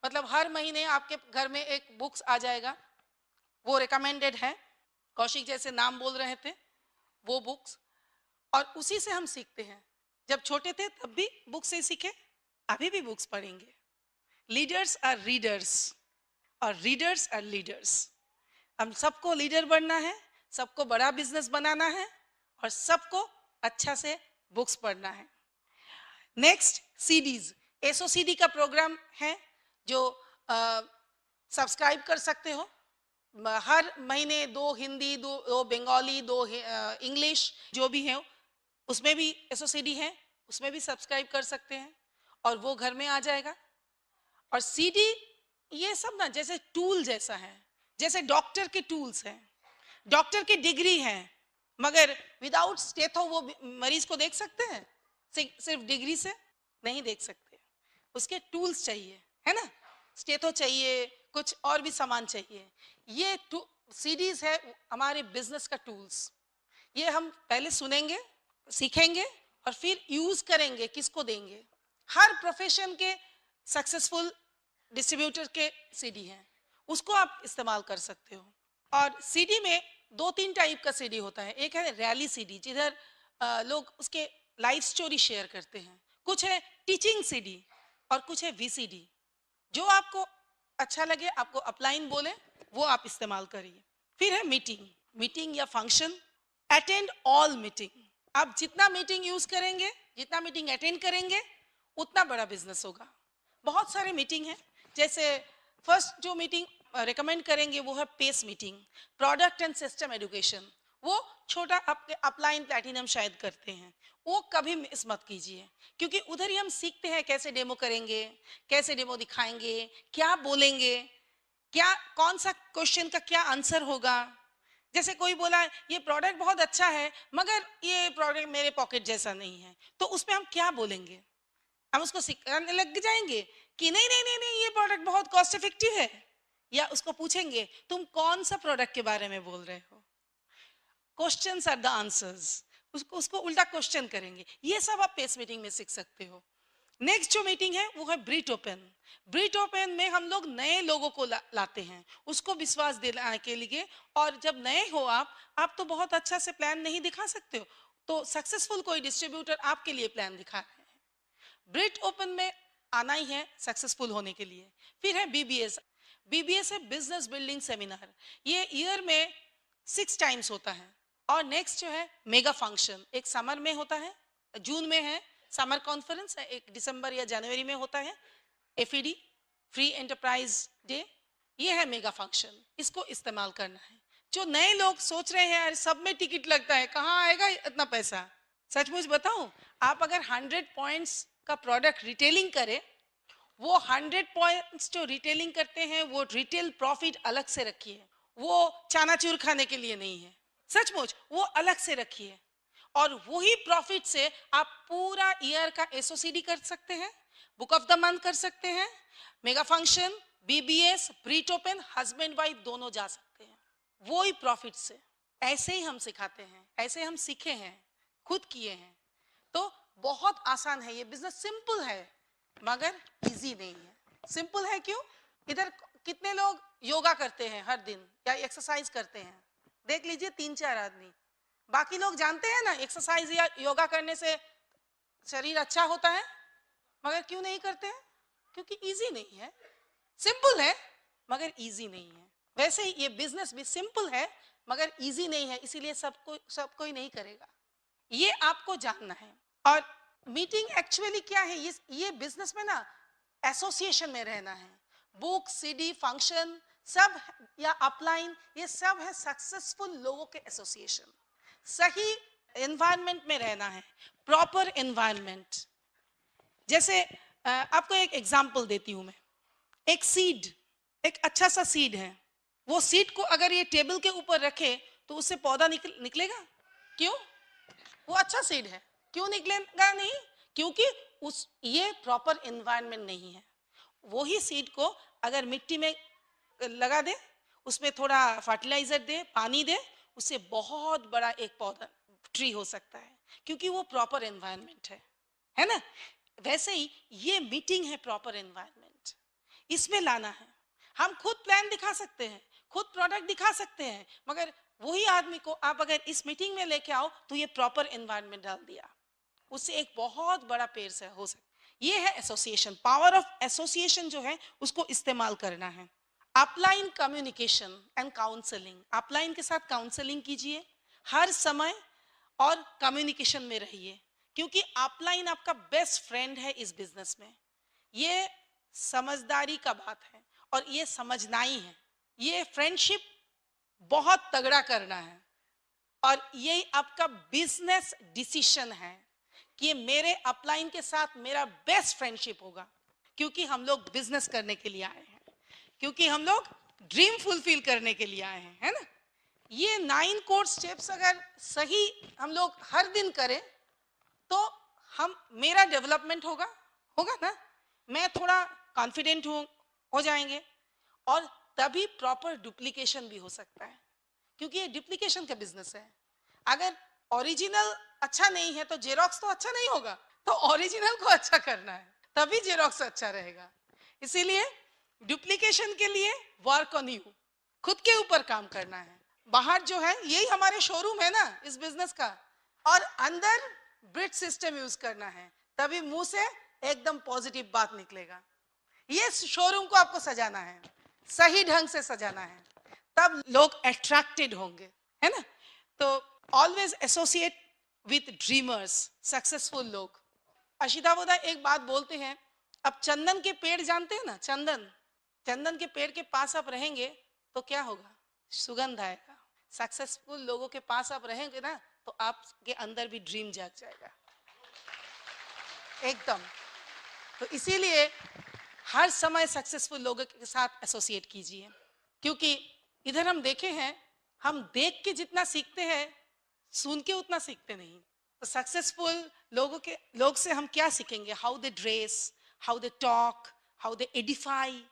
मतलब हर महीने आपके घर में एक बुक्स आ जाएगा, वो रिकमेंडेड है। कौशिक जैसे नाम बोल रहे थे वो बुक्स, और उसी से हम सीखते हैं। जब छोटे थे तब भी बुक से सीखे, अभी भी बुक्स पढ़ेंगे। लीडर्स आर रीडर्स और रीडर्स आर लीडर्स। हम सबको लीडर बनना है, सबको बड़ा बिजनेस बनाना है और सबको अच्छा से बुक्स पढ़ना है। नेक्स्ट सीडीज, एसओसीडी का प्रोग्राम है जो सब्सक्राइब कर सकते हो। हर महीने 2 हिंदी, 2 बंगाली, 2 इंग्लिश जो भी है उसमें भी एसओसीडी है, उसमें भी सब्सक्राइब कर सकते हैं और वो घर में आ जाएगा। और सीडी ये सब ना जैसे टूल जैसा है, जैसे डॉक्टर के टूल्स हैं, डॉक्टर की डिग्री है, मगर विदाउट स्टेथो वो मरीज को देख सकते हैं? सिर्फ डिग्री से नहीं देख सकते, उसके टूल्स चाहिए, है ना? स्टेथो चाहिए, कुछ और भी सामान चाहिए। ये सीडीज है हमारे बिजनेस का टूल्स। ये हम पहले सुनेंगे, सीखेंगे और फिर यूज करेंगे। किसको देंगे? हर प्रोफेशन के सक्सेसफुल डिस्ट्रीब्यूटर के सीडी हैं, उसको आप इस्तेमाल कर सकते हो। और सीडी में 2-3 टाइप का सीडी होता है। एक है रैली सीडी, जिधर लोग उसके लाइफ स्टोरी शेयर करते हैं। कुछ है टीचिंग सीडी और कुछ है वीसीडी। जो आपको अच्छा लगे, आपको अपलाइन बोले, वो आप इस्तेमाल करिए। फिर है मीटिंग या फंक्शन, अटेंड ऑल मीटिंग। आप जितना मीटिंग यूज करेंगे, जितना मीटिंग अटेंड करेंगे, उतना बड़ा बिजनेस होगा। बहुत सारे मीटिंग हैं, जैसे फर्स्ट जो मीटिंग रिकमेंड करेंगे वो है pace meeting, product and system education. वो छोटा आपके अपलाइन प्लैटिनम शायद करते हैं, वो कभी मिस मत कीजिए, क्योंकि उधर ही हम सीखते हैं कैसे डेमो करेंगे, कैसे डेमो दिखाएंगे, क्या बोलेंगे, क्या कौन सा क्वेश्चन का क्या आंसर होगा। जैसे कोई बोला ये प्रोडक्ट बहुत अच्छा है मगर ये प्रोडक्ट मेरे पॉकेट जैसा नहीं है, तो उसमें हम क्या बोलेंगे? हम उसको सिखाने लग जाएंगे कि नहीं नहीं नहीं नहीं ये प्रोडक्ट बहुत कॉस्ट इफेक्टिव है, या उसको पूछेंगे तुम कौन सा प्रोडक्ट के बारे में बोल रहे हो? Questions are the answers. उसको उल्टा क्वेश्चन करेंगे। ये सब आप पेस मीटिंग में सीख सकते हो। नेक्स्ट जो मीटिंग है वो है ब्रीट ओपन। ब्रीट ओपन में हम लोग नए लोगों को लाते हैं, उसको विश्वास दिलाने के लिए। और जब नए हो आप तो बहुत अच्छा से प्लान नहीं दिखा सकते हो, तो सक्सेसफुल कोई डिस्ट्रीब्यूटर आपके लिए प्लान दिखा रहे हैं। ब्रीट ओपन में आना ही है सक्सेसफुल होने के लिए। फिर है बीबीएस। बीबीएस है बिजनेस बिल्डिंग सेमिनार। ये ईयर में 6 टाइम्स होता है। और नेक्स्ट जो है मेगा फंक्शन, एक समर में होता है, जून में है समर कॉन्फ्रेंस, एक दिसंबर या जनवरी में होता है एफईडी, फ्री एंटरप्राइज डे। ये है मेगा फंक्शन, इसको इस्तेमाल करना है। जो नए लोग सोच रहे हैं यार सब में टिकट लगता है, कहाँ आएगा इतना पैसा? सचमुच बताऊं, आप अगर 100 पॉइंट्स का प्रोडक्ट रिटेलिंग करें, वो 100 पॉइंट्स जो रिटेलिंग करते हैं वो रिटेल प्रॉफिट अलग से रखिए, वो चनाचूर खाने के लिए नहीं है, सचमुच वो अलग से रखिए। और वही प्रॉफिट से आप पूरा ईयर का एसओसीडी कर सकते हैं, बुक ऑफ द मंथ कर सकते हैं, मेगा फंक्शन, बीबीएस, ब्रीट ओपन, हस्बैंड वाइफ दोनों जा सकते हैं वही प्रॉफिट से। ऐसे ही हम सिखाते हैं, ऐसे हम सीखे हैं, खुद किए हैं। तो बहुत आसान है ये बिजनेस, सिंपल है मगर इजी नहीं है। सिंपल है क्यों? इधर कितने लोग योगा करते हैं हर दिन या एक्सरसाइज करते हैं? देख लीजिए 3-4 आदमी। बाकी लोग जानते हैं ना एक्सरसाइज या योगा करने से शरीर अच्छा होता है, मगर क्यों नहीं करते हैं? क्योंकि इजी नहीं है। सिंपल है मगर इजी नहीं है। वैसे ही ये बिजनेस भी सिंपल है मगर इजी नहीं है, इसीलिए सब कोई नहीं करेगा। ये आपको जानना है। और मीटिंग एक्चुअली क्या है? ये बिजनेस में ना एसोसिएशन में रहना है। बुक, सीडी, फंक्शन सब या अपलाइन, ये सब है सक्सेसफुल लोगों के एसोसिएशन। सही एनवायरनमेंट में रहना है, प्रॉपर एनवायरनमेंट। जैसे आपको एक एग्जांपल देती हूं मैं। एक सीड, एक अच्छा सा सीड है, वो सीड को अगर ये टेबल के ऊपर रखे तो उससे पौधा निकलेगा? क्यों? वो अच्छा सीड है, क्यों निकलेगा नहीं? क्योंकि ये प्रॉपर एनवायरनमेंट नहीं है। वही सीड को अगर मिट्टी में लगा दे, उसमें थोड़ा फर्टिलाइजर दे, पानी दे, उससे बहुत बड़ा एक पौधा ट्री हो सकता है, क्योंकि वो प्रॉपर एनवायरनमेंट है ना? वैसे ही ये मीटिंग है प्रॉपर एनवायरनमेंट, इसमें लाना है। हम खुद प्लान दिखा सकते हैं, खुद प्रोडक्ट दिखा सकते हैं, मगर वही आदमी को आप अगर इस मीटिंग में लेके आओ तो ये प्रॉपर एनवायरनमेंट डाल दिया, उससे एक बहुत बड़ा पेड़ से हो सकता है। ये है एसोसिएशन। पावर ऑफ एसोसिएशन जो है उसको इस्तेमाल करना है। Upline communication and counselling, upline के साथ काउंसलिंग कीजिए हर समय और कम्युनिकेशन में रहिए, क्योंकि अपलाइन आपका बेस्ट फ्रेंड है इस बिजनेस में। ये समझदारी का बात है और ये समझना ही है, ये फ्रेंडशिप बहुत तगड़ा करना है और ये आपका बिजनेस डिसीजन है कि ये मेरे अपलाइन के साथ मेरा बेस्ट फ्रेंडशिप होगा, क्योंकि हम लोग बिजनेस करने के लिए आए हैं, क्योंकि हम लोग ड्रीम फुलफिल करने के लिए आए हैं, है ना। ये 9 कोर स्टेप्स अगर सही हम लोग हर दिन करें तो हम मेरा डेवलपमेंट होगा ना, मैं थोड़ा कॉन्फिडेंट हो जाएंगे और तभी प्रॉपर डुप्लीकेशन भी हो सकता है, क्योंकि ये डुप्लीकेशन का बिजनेस है। अगर ओरिजिनल अच्छा नहीं है तो जेरोक्स तो अच्छा नहीं होगा, तो ओरिजिनल को अच्छा करना है तभी जेरोक्स अच्छा रहेगा। इसीलिए डुप्लीकेशन के लिए वर्क ऑन यू, खुद के ऊपर काम करना है। बाहर जो है यही हमारे शोरूम है ना इस बिजनेस का, और अंदर ब्रिज सिस्टम यूज करना है, तभी मुंह से एकदम पॉजिटिव बात निकलेगा। ये शोरूम को आपको सजाना है, सही ढंग से सजाना है, तब लोग अट्रैक्टेड होंगे, है ना। तो always associate with dreamers, successful लोग। अशिता बोदा एक बात बोलते हैं, अब चंदन के पेड़ जानते हैं ना, चंदन के पेड़ के पास आप रहेंगे तो क्या होगा, सुगंध आएगा। सक्सेसफुल लोगों के पास आप रहेंगे ना तो आपके अंदर भी ड्रीम जाग जाएगा एकदम। तो इसीलिए हर समय सक्सेसफुल लोगों के साथ एसोसिएट कीजिए, क्योंकि इधर हम देखे हैं, हम देख के जितना सीखते हैं सुन के उतना सीखते नहीं। तो सक्सेसफुल लोग से हम क्या सीखेंगे, how they dress, how they talk, how they Edify,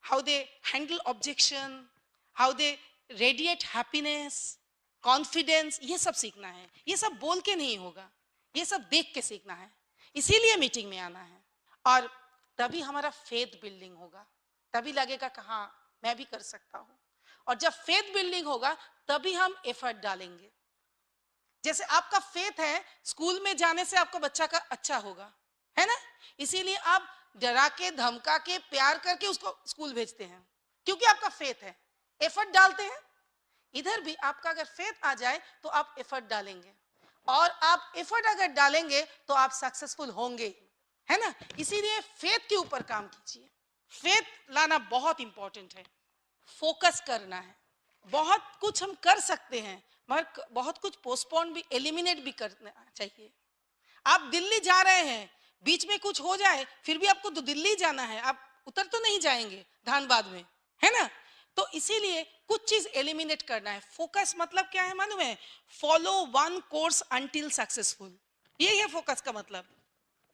how they handle objection, how they radiate happiness, confidence, ये सब सीखना है। ये सब बोल के नहीं होगा, ये सब देख के सीखना है। इसीलिए मीटिंग में आना है, और तभी हमारा फेथ बिल्डिंग होगा, तभी लगेगा कि हाँ मैं भी कर सकता हूँ। और जब फेथ बिल्डिंग होगा तभी हम एफर्ट डालेंगे। जैसे आपका फेथ है, स्कूल में जाने से आपका बच्चा का अच्छा होगा, है ना, इसीलिए आप डरा के धमका के प्यार करके उसको स्कूल भेजते हैं, क्योंकि आपका फेथ है, एफर्ट डालते हैं। इधर भी आपका अगर फेथ आ जाए तो आप एफर्ट डालेंगे, और आप एफर्ट अगर डालेंगे तो आप सक्सेसफुल होंगे, है ना। इसीलिए फेथ के ऊपर काम कीजिए, फेथ लाना बहुत इंपॉर्टेंट है। फोकस करना है, बहुत कुछ हम कर सकते हैं मगर बहुत कुछ पोस्टपोन भी, एलिमिनेट भी करना चाहिए। आप दिल्ली जा रहे हैं, बीच में कुछ हो जाए फिर भी आपको तो दिल्ली जाना है, आप उतर तो नहीं जाएंगे धनबाद में, है ना। तो इसीलिए कुछ चीज एलिमिनेट करना है। फोकस मतलब क्या है मालूम है, follow one course until successful, यही है फोकस का मतलब।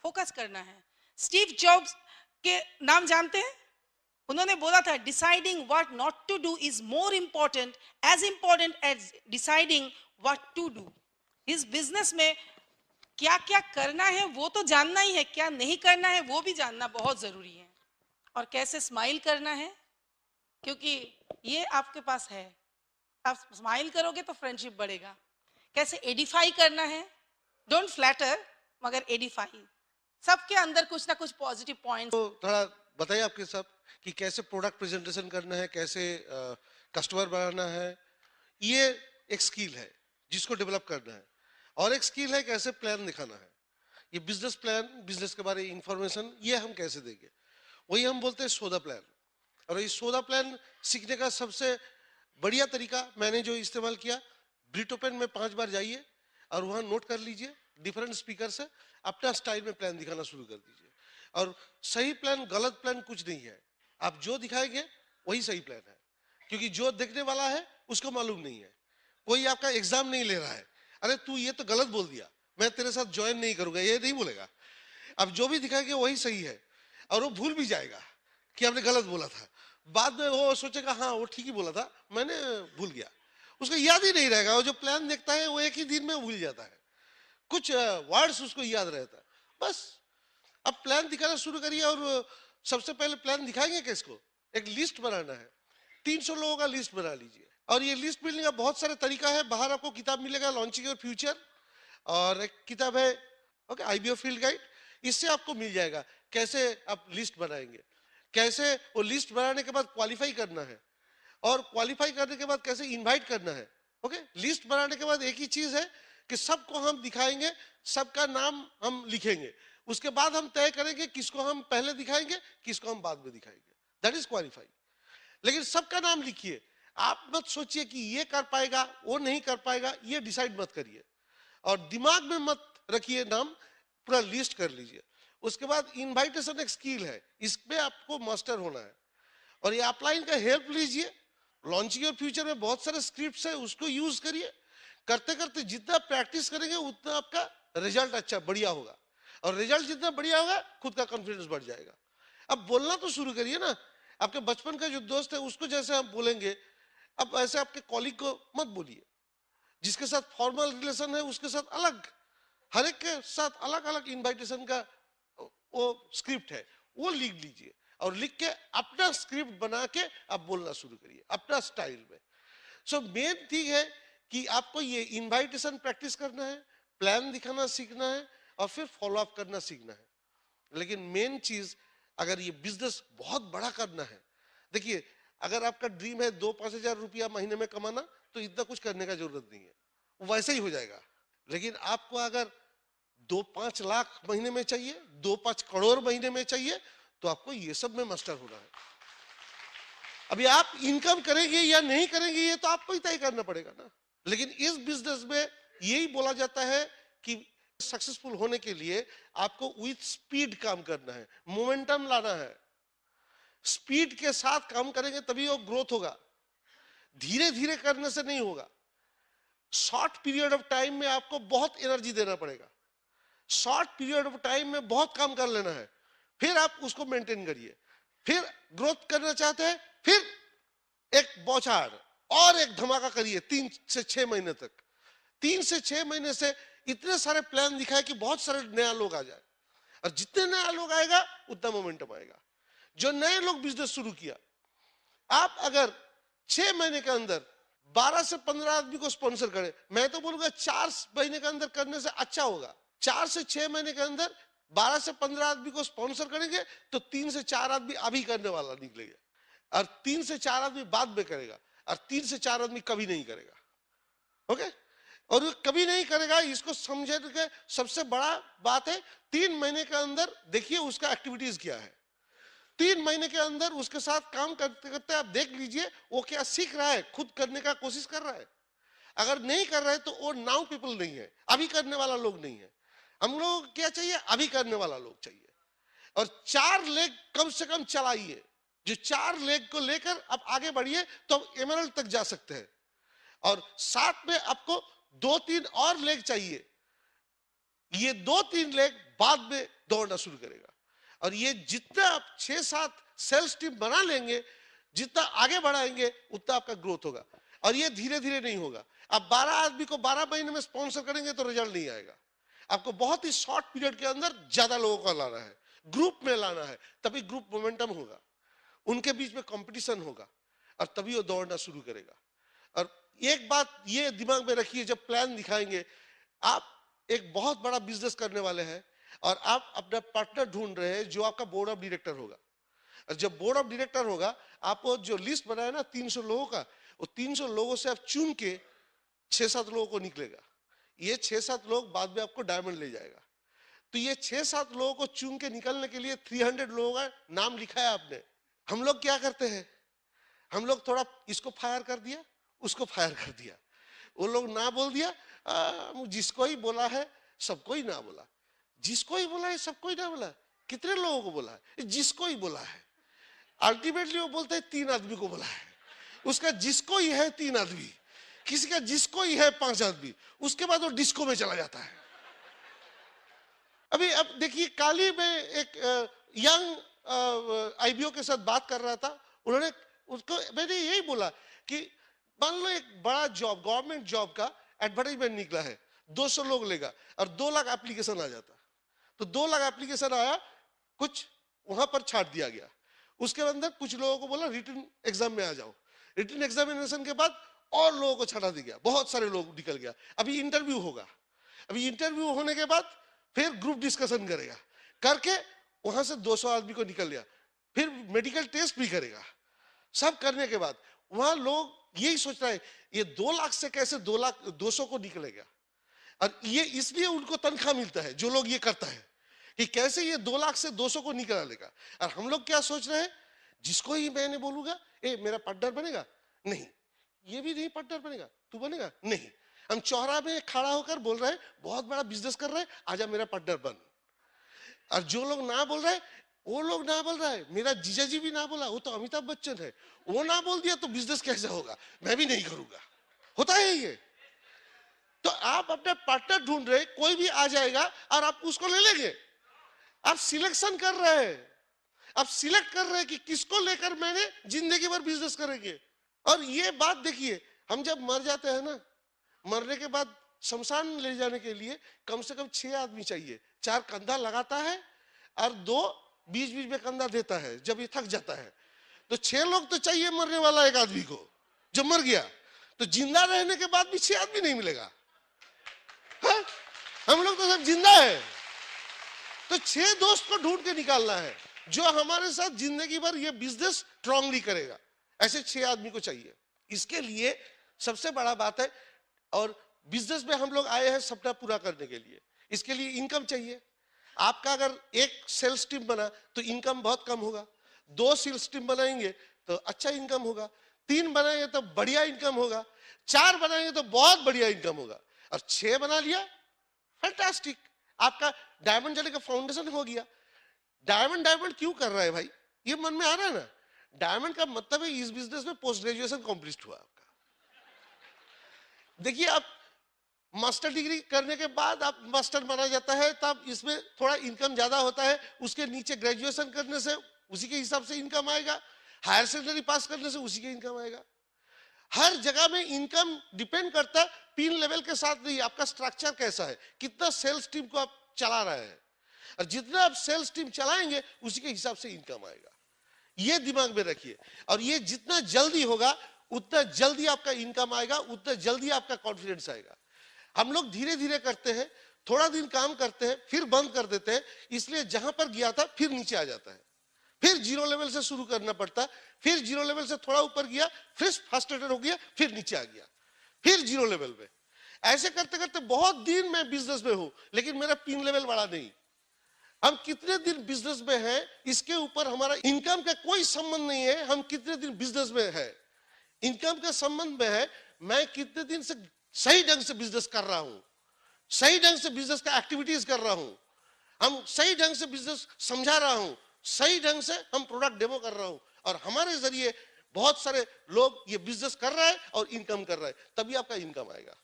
फोकस करना है। स्टीव जॉब्स के नाम जानते हैं, उन्होंने बोला था deciding what not to do is more important as deciding what to do. इस बिजनेस में क्या क्या करना है वो तो जानना ही है, क्या नहीं करना है वो भी जानना बहुत जरूरी है। और कैसे स्माइल करना है, क्योंकि ये आपके पास है, आप स्माइल करोगे तो फ्रेंडशिप बढ़ेगा। कैसे एडिफाई करना है, डोंट फ्लैटर मगर एडिफाई, सबके अंदर कुछ ना कुछ पॉजिटिव पॉइंट्स। तो थोड़ा बताइए आपके साथ कि कैसे प्रोडक्ट प्रेजेंटेशन करना है, कैसे कस्टमर बनाना है। ये एक स्किल है जिसको डेवलप करना है, और एक स्किल है कैसे प्लान दिखाना है। ये बिजनेस प्लान, बिजनेस के बारे में इंफॉर्मेशन, ये हम कैसे देंगे, वही हम बोलते हैं सोदा प्लान। और ये सोदा प्लान सीखने का सबसे बढ़िया तरीका मैंने जो इस्तेमाल किया, ब्रिट ओपन में 5 बार जाइए और वहाँ नोट कर लीजिए, डिफरेंट स्पीकर से अपना स्टाइल में प्लान दिखाना शुरू कर दीजिए। और सही प्लान गलत प्लान कुछ नहीं है, आप जो दिखाएंगे वही सही प्लान है, क्योंकि जो देखने वाला है उसको मालूम नहीं है। कोई आपका एग्जाम नहीं ले रहा है, अरे तू ये तो गलत बोल दिया, मैं तेरे साथ ज्वाइन नहीं करूंगा, ये नहीं बोलेगा। अब जो भी दिखाएंगे वही सही है, और वो भूल भी जाएगा कि आपने गलत बोला था। बाद में वो सोचेगा हाँ वो ठीक ही बोला था, मैंने भूल गया, उसको याद ही नहीं रहेगा। वो जो प्लान देखता है वो एक ही दिन में भूल जाता है, कुछ वर्ड्स उसको याद रहता है बस। अब प्लान दिखाना शुरू करिए, और सबसे पहले प्लान दिखाएंगे किसको, एक लिस्ट बनाना है, 300 लोगों का लिस्ट बना लीजिए। और ये लिस्ट बिल्डिंग का बहुत सारे तरीका है, बाहर आपको किताब मिलेगा लॉन्चिंग योर फ्यूचर, और एक किताब है ओके IBO फील्ड गाइड, इससे आपको मिल जाएगा कैसे आप लिस्ट बनाएंगे, कैसे वो लिस्ट बनाने के बाद क्वालिफाई करना है, और क्वालिफाई करने के बाद कैसे इनवाइट करना है। ओके, लिस्ट बनाने के बाद एक ही चीज है कि सबको हम दिखाएंगे, सबका नाम हम लिखेंगे, उसके बाद हम तय करेंगे किसको हम पहले दिखाएंगे, किसको हम बाद में दिखाएंगे। That is qualify. लेकिन सबका नाम लिखिए, आप मत सोचिए कि ये कर पाएगा वो नहीं कर पाएगा, ये डिसाइड मत करिए, और दिमाग में मत रखिए नाम, पूरा लिस्ट कर लीजिए। उसके बाद इनवाइटेशन एक स्किल है, इसमें आपको मास्टर होना है, और ये अपलाइन का हेल्प लीजिए। लॉन्चिंग योर फ्यूचर में बहुत सारे स्क्रिप्ट्स है, उसको यूज करिए। करते करते जितना प्रैक्टिस करेंगे उतना आपका रिजल्ट अच्छा बढ़िया होगा, और रिजल्ट जितना बढ़िया होगा खुद का कॉन्फिडेंस बढ़ जाएगा। अब बोलना तो शुरू करिए ना, आपके बचपन का जो दोस्त है उसको जैसे आप बोलेंगे, अब ऐसे आपके कॉलीग को मत बोलिए। जिसके साथ फॉर्मल रिलेशन है उसके साथ अलग, हर एक के साथ अलग अलग इनवाइटेशन का वो स्क्रिप्ट है, वो लिख लीजिए, और लिख के अपना स्क्रिप्ट बना के आप बोलना शुरू करिए अपना स्टाइल में। सो मेन थिंग है कि आपको ये इनवाइटेशन प्रैक्टिस करना है, प्लान दिखाना सीखना है, और फिर फॉलो अप करना सीखना है। लेकिन मेन चीज, अगर ये बिजनेस बहुत बड़ा करना है, देखिए अगर आपका ड्रीम है 2-5 हजार रुपया महीने में कमाना, तो इतना कुछ करने का जरूरत नहीं है, वो वैसे ही हो जाएगा। लेकिन आपको अगर 2-5 लाख महीने में चाहिए, 2-5 करोड़ महीने में चाहिए, तो आपको ये सब में मास्टर होना है। अभी आप इनकम करेंगे या नहीं करेंगे ये तो आपको ही तय करना पड़ेगा ना। लेकिन इस बिजनेस में यही बोला जाता है कि सक्सेसफुल होने के लिए आपको विथ स्पीड काम करना है, मोमेंटम लाना है। स्पीड के साथ काम करेंगे तभी वो ग्रोथ होगा, धीरे धीरे करने से नहीं होगा। शॉर्ट पीरियड ऑफ टाइम में आपको बहुत एनर्जी देना पड़ेगा, शॉर्ट पीरियड ऑफ टाइम में बहुत काम कर लेना है, फिर आप उसको मेंटेन करिए। फिर ग्रोथ करना चाहते हैं, फिर एक बौछार और एक धमाका करिए 3 से 6 महीने तक। 3 से 6 महीने से इतने सारे प्लान दिखाए कि बहुत सारे नया लोग आ जाए, और जितने नया लोग आएगा उतना मोमेंटम आएगा। जो नए लोग बिजनेस शुरू किया, आप अगर 6 महीने के अंदर 12 से 15 आदमी को स्पॉन्सर करें, मैं तो बोलूंगा 4 महीने के अंदर करने से अच्छा होगा। 4 से 6 महीने के अंदर 12 से 15 आदमी को स्पॉन्सर करेंगे तो 3 से 4 आदमी अभी करने वाला निकलेगा, और 3 से 4 आदमी बाद में करेगा, और 3 से 4 आदमी कभी नहीं करेगा। ओके, और वो कभी नहीं करेगा, इसको समझे के सबसे बड़ा बात है 3 महीने के अंदर देखिए उसका एक्टिविटीज क्या है। 3 महीने के अंदर उसके साथ काम करते करते आप देख लीजिए वो क्या सीख रहा है, खुद करने का कोशिश कर रहा है। अगर नहीं कर रहा है तो वो नाउ पीपल नहीं है, अभी करने वाला लोग नहीं है। हम लोग को क्या चाहिए, अभी करने वाला लोग चाहिए। और 4 लेग कम से कम चलाइए, जो 4 लेग को लेकर आप आगे बढ़िए तो आप एमरल्ड तक जा सकते हैं। और साथ में आपको 2-3 और लेग चाहिए, ये 2-3 लेग बाद में दौड़ना शुरू करेगा। और ये जितना आप 6-7 सेल्स टीम बना लेंगे, जितना आगे बढ़ाएंगे उतना आपका ग्रोथ होगा। और ये धीरे धीरे नहीं होगा। आप 12 आदमी को 12 महीने में स्पॉन्सर करेंगे तो रिजल्ट नहीं आएगा। आपको बहुत ही शॉर्ट पीरियड के अंदर ज्यादा लोगों को लाना है, ग्रुप में लाना है, तभी ग्रुप मोमेंटम होगा, उनके बीच में कंपटीशन होगा, और तभी वो दौड़ना शुरू करेगा। और एक बात ये दिमाग में रखिए, जब प्लान दिखाएंगे, आप एक बहुत बड़ा बिजनेस करने वाले हैं, और आप अपना पार्टनर ढूंढ रहे हैं जो आपका बोर्ड ऑफ डायरेक्टर होगा। और जब बोर्ड ऑफ डायरेक्टर होगा, आप वो जो लिस्ट बनाए ना 300 लोगों का, वो 300 लोगों से आप चुन के 6-7 लोगों को निकलेगा। ये 6-7 लोग बाद में आपको डायमंड ले जाएगा। तो ये 6-7 लोगों को चुन के निकलने के लिए 300 लोगों का नाम लिखा है आपने। हम लोग क्या करते हैं, हम लोग थोड़ा इसको फायर कर दिया, उसको फायर कर दिया, वो लोग ना बोल दिया, जिसको ही बोला है सबको ही ना बोला, जिसको ही बोला है सबको ही ना बोला। कितने लोगों को बोला है, जिसको ही बोला है। अल्टीमेटली वो बोलते हैं 3 आदमी को बोला है, उसका जिसको ही है 3 आदमी, किसी का जिसको ही है 5 आदमी, उसके बाद वो डिस्को में चला जाता है। अभी अब देखिए, काली में एक यंग आईबीओ के साथ बात कर रहा था, उन्होंने उसको मैंने यही बोला कि मान लो एक बड़ा जॉब, गवर्नमेंट जॉब का एडवर्टाइजमेंट निकला है, 200 लोग लेगा और 2 लाख एप्लीकेशन आ जाता, तो 2 लाख एप्लीकेशन आया, कुछ वहां पर छाट दिया गया, उसके अंदर कुछ लोगों को बोला रिटन एग्जाम में आ जाओ, रिटन एग्जामिनेशन के बाद और लोगों को छटा दिया गया, बहुत सारे लोग निकल गया। अभी इंटरव्यू होगा, अभी इंटरव्यू होने के बाद फिर ग्रुप डिस्कशन करेगा, करके वहां से 200 आदमी को निकल गया, फिर मेडिकल टेस्ट भी करेगा। सब करने के बाद वहां लोग यही सोच रहे हैं ये 2 लाख से कैसे 2 लाख 200 को निकलेगा। और ये इसलिए उनको तनख्वाह मिलता है जो लोग ये करता है कि कैसे ये 2 लाख से 200 को निकला लेगा। और हम लोग क्या सोच रहे हैं, जिसको ही मैंने बोलूंगा ए मेरा पार्टनर बनेगा, नहीं, ये भी नहीं पार्टनर बनेगा, तू बनेगा, नहीं। हम चौराहे में खड़ा होकर बोल रहे हैं बहुत बड़ा बिजनेस कर रहे हैं, आजा मेरा पार्टनर बन। और जो लोग ना बोल रहे हैं वो लोग ना बोल रहा है, मेरा जीजा जी भी ना बोला, वो तो अमिताभ बच्चन है, वो ना बोल दिया तो बिजनेस कैसे होगा, मैं भी नहीं करूंगा। होता है ये। तो आप अपने पार्टनर ढूंढ रहे, कोई भी आ जाएगा और आप उसको ले लेंगे। आप सिलेक्शन कर रहे हैं, आप सिलेक्ट कर रहे हैं कि किसको लेकर मैंने जिंदगी भर बिजनेस करेंगे। और ये बात देखिए, हम जब मर जाते हैं ना, मरने के बाद शमशान ले जाने के लिए कम से कम 6 आदमी चाहिए। 4 कंधा लगाता है और 2 बीच बीच में कंधा देता है जब ये थक जाता है। तो 6 लोग तो चाहिए मरने वाला एक आदमी को जो मर गया। तो जिंदा रहने के बाद भी 6 आदमी नहीं मिलेगा। हाँ? हम लोग तो सब जिंदा है। तो 6 दोस्त को ढूंढ के निकालना है जो हमारे साथ जिंदगी भर ये बिजनेस स्ट्रांगली करेगा। ऐसे 6 आदमी को चाहिए। इसके लिए सबसे बड़ा बात है, और बिजनेस में हम लोग आए हैं सपना पूरा करने के लिए। इसके लिए इनकम चाहिए। आपका अगर एक सेल्स टीम बना तो इनकम बहुत कम होगा, 2 सेल्स टीम बनाएंगे तो अच्छा इनकम होगा, 3 बनाएंगे तो बढ़िया इनकम होगा, 4 बनाएंगे तो बहुत बढ़िया इनकम होगा, और 6 बना लिया फैंटास्टिक, आपका डायमंड जले का फाउंडेशन हो गया। डायमंड क्यों कर रहा है भाई, ये मन में आ रहा है ना। डायमंड का मतलब है इस बिजनेस में पोस्ट ग्रेजुएशन कंप्लीट हुआ आपका। देखिए, आप मास्टर डिग्री करने के बाद आप मास्टर माना जाता है, तब इसमें थोड़ा इनकम ज्यादा होता है। उसके नीचे ग्रेजुएशन करने से उसी के हिसाब से इनकम आएगा, हायर सेकेंडरी पास करने से उसी के इनकम आएगा। हर जगह में इनकम डिपेंड करता है पिन लेवल के साथ नहीं, आपका स्ट्रक्चर कैसा है, कितना सेल्स टीम को आप चला रहे हैं, और जितना आप सेल्स टीम चलाएंगे उसी के हिसाब से इनकम आएगा। ये दिमाग में रखिए, और ये जितना जल्दी होगा उतना जल्दी आपका इनकम आएगा, उतना जल्दी आपका कॉन्फिडेंस आएगा। हम लोग धीरे धीरे करते हैं, थोड़ा दिन काम करते हैं फिर बंद कर देते हैं, इसलिए जहां पर गया था फिर नीचे आ जाता है, फिर 0 लेवल से शुरू करना पड़ता है, फिर 0 लेवल से थोड़ा ऊपर गया, फिर फ्रस्ट्रेटेड हो गया, फिर नीचे आ गया, फिर 0 लेवल में। ऐसे करते करते बहुत दिन मैं बिजनेस में हूं, लेकिन मेरा पिन लेवल बढ़ा नहीं। हम कितने दिन बिजनेस में हैं इसके ऊपर हमारा इनकम का कोई संबंध नहीं है। हम कितने दिन बिजनेस में है, इनकम का संबंध में है मैं कितने दिन से सही ढंग से बिजनेस कर रहा हूं, सही ढंग से बिजनेस का एक्टिविटीज कर रहा हूं, हम सही ढंग से बिजनेस समझा रहा हूं, सही ढंग से हम प्रोडक्ट डेमो कर रहा हूं, और हमारे जरिए बहुत सारे लोग ये बिजनेस कर रहा है और इनकम कर रहा है, तभी आपका इनकम आएगा।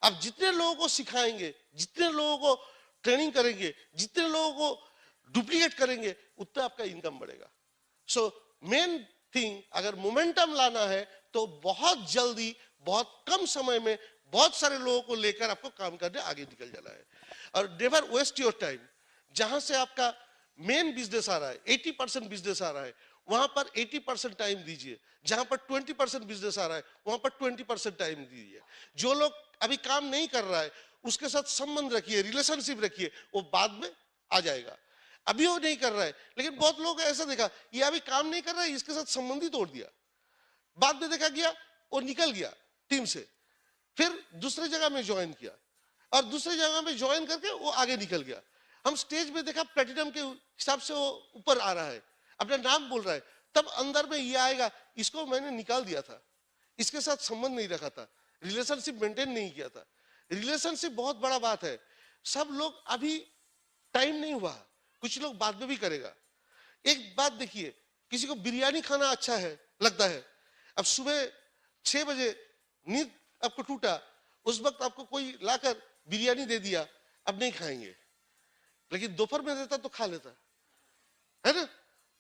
आप जितने लोगों को सिखाएंगे, जितने लोगों को ट्रेनिंग करेंगे, जितने लोगों को डुप्लीकेट करेंगे, उतना आपका इनकम बढ़ेगा। सो मेन थिंग, अगर मोमेंटम लाना है तो बहुत जल्दी बहुत कम समय में बहुत सारे लोगों को लेकर आपको काम करने आगे निकल जाना है, और नेवर वेस्ट योर टाइम। जहां से आपका मेन बिजनेस आ रहा है, 80% बिजनेस आ रहा है, वहां पर 80% टाइम दीजिए। जहां पर 20% बिजनेस आ रहा है वहां पर 20% टाइम दीजिए। जो लोग अभी काम नहीं कर रहा है उसके साथ संबंध रखिए, रिलेशनशिप रखिए, वो बाद में आ जाएगा। अभी वो नहीं कर रहा है, लेकिन बहुत लोग ऐसा देखा ये अभी काम नहीं कर रहा है, इसके साथ संबंध ही तोड़ दिया, बाद में देखा गया वो निकल गया टीम से, फिर दूसरी जगह में ज्वाइन किया, और दूसरी जगह में ज्वाइन करके वो आगे निकल गया। हम स्टेज में देखा प्लेटिनम के हिसाब से वो ऊपर आ रहा है, अपना नाम बोल रहा है, तब अंदर में ये आएगा इसको मैंने निकाल दिया था, इसके साथ संबंध नहीं रखा था, रिलेशनशिप मेंटेन नहीं किया था। रिलेशनशिप बहुत बड़ा बात है। सब लोग अभी टाइम नहीं हुआ, कुछ लोग बाद में भी करेगा। एक बात देखिए, किसी को बिरयानी खाना अच्छा है लगता है, अब सुबह 6 बजे नींद आपको टूटा, उस वक्त आपको कोई लाकर बिरयानी दे दिया, अब नहीं खाएंगे, लेकिन दोपहर में देता तो खा लेता है ना।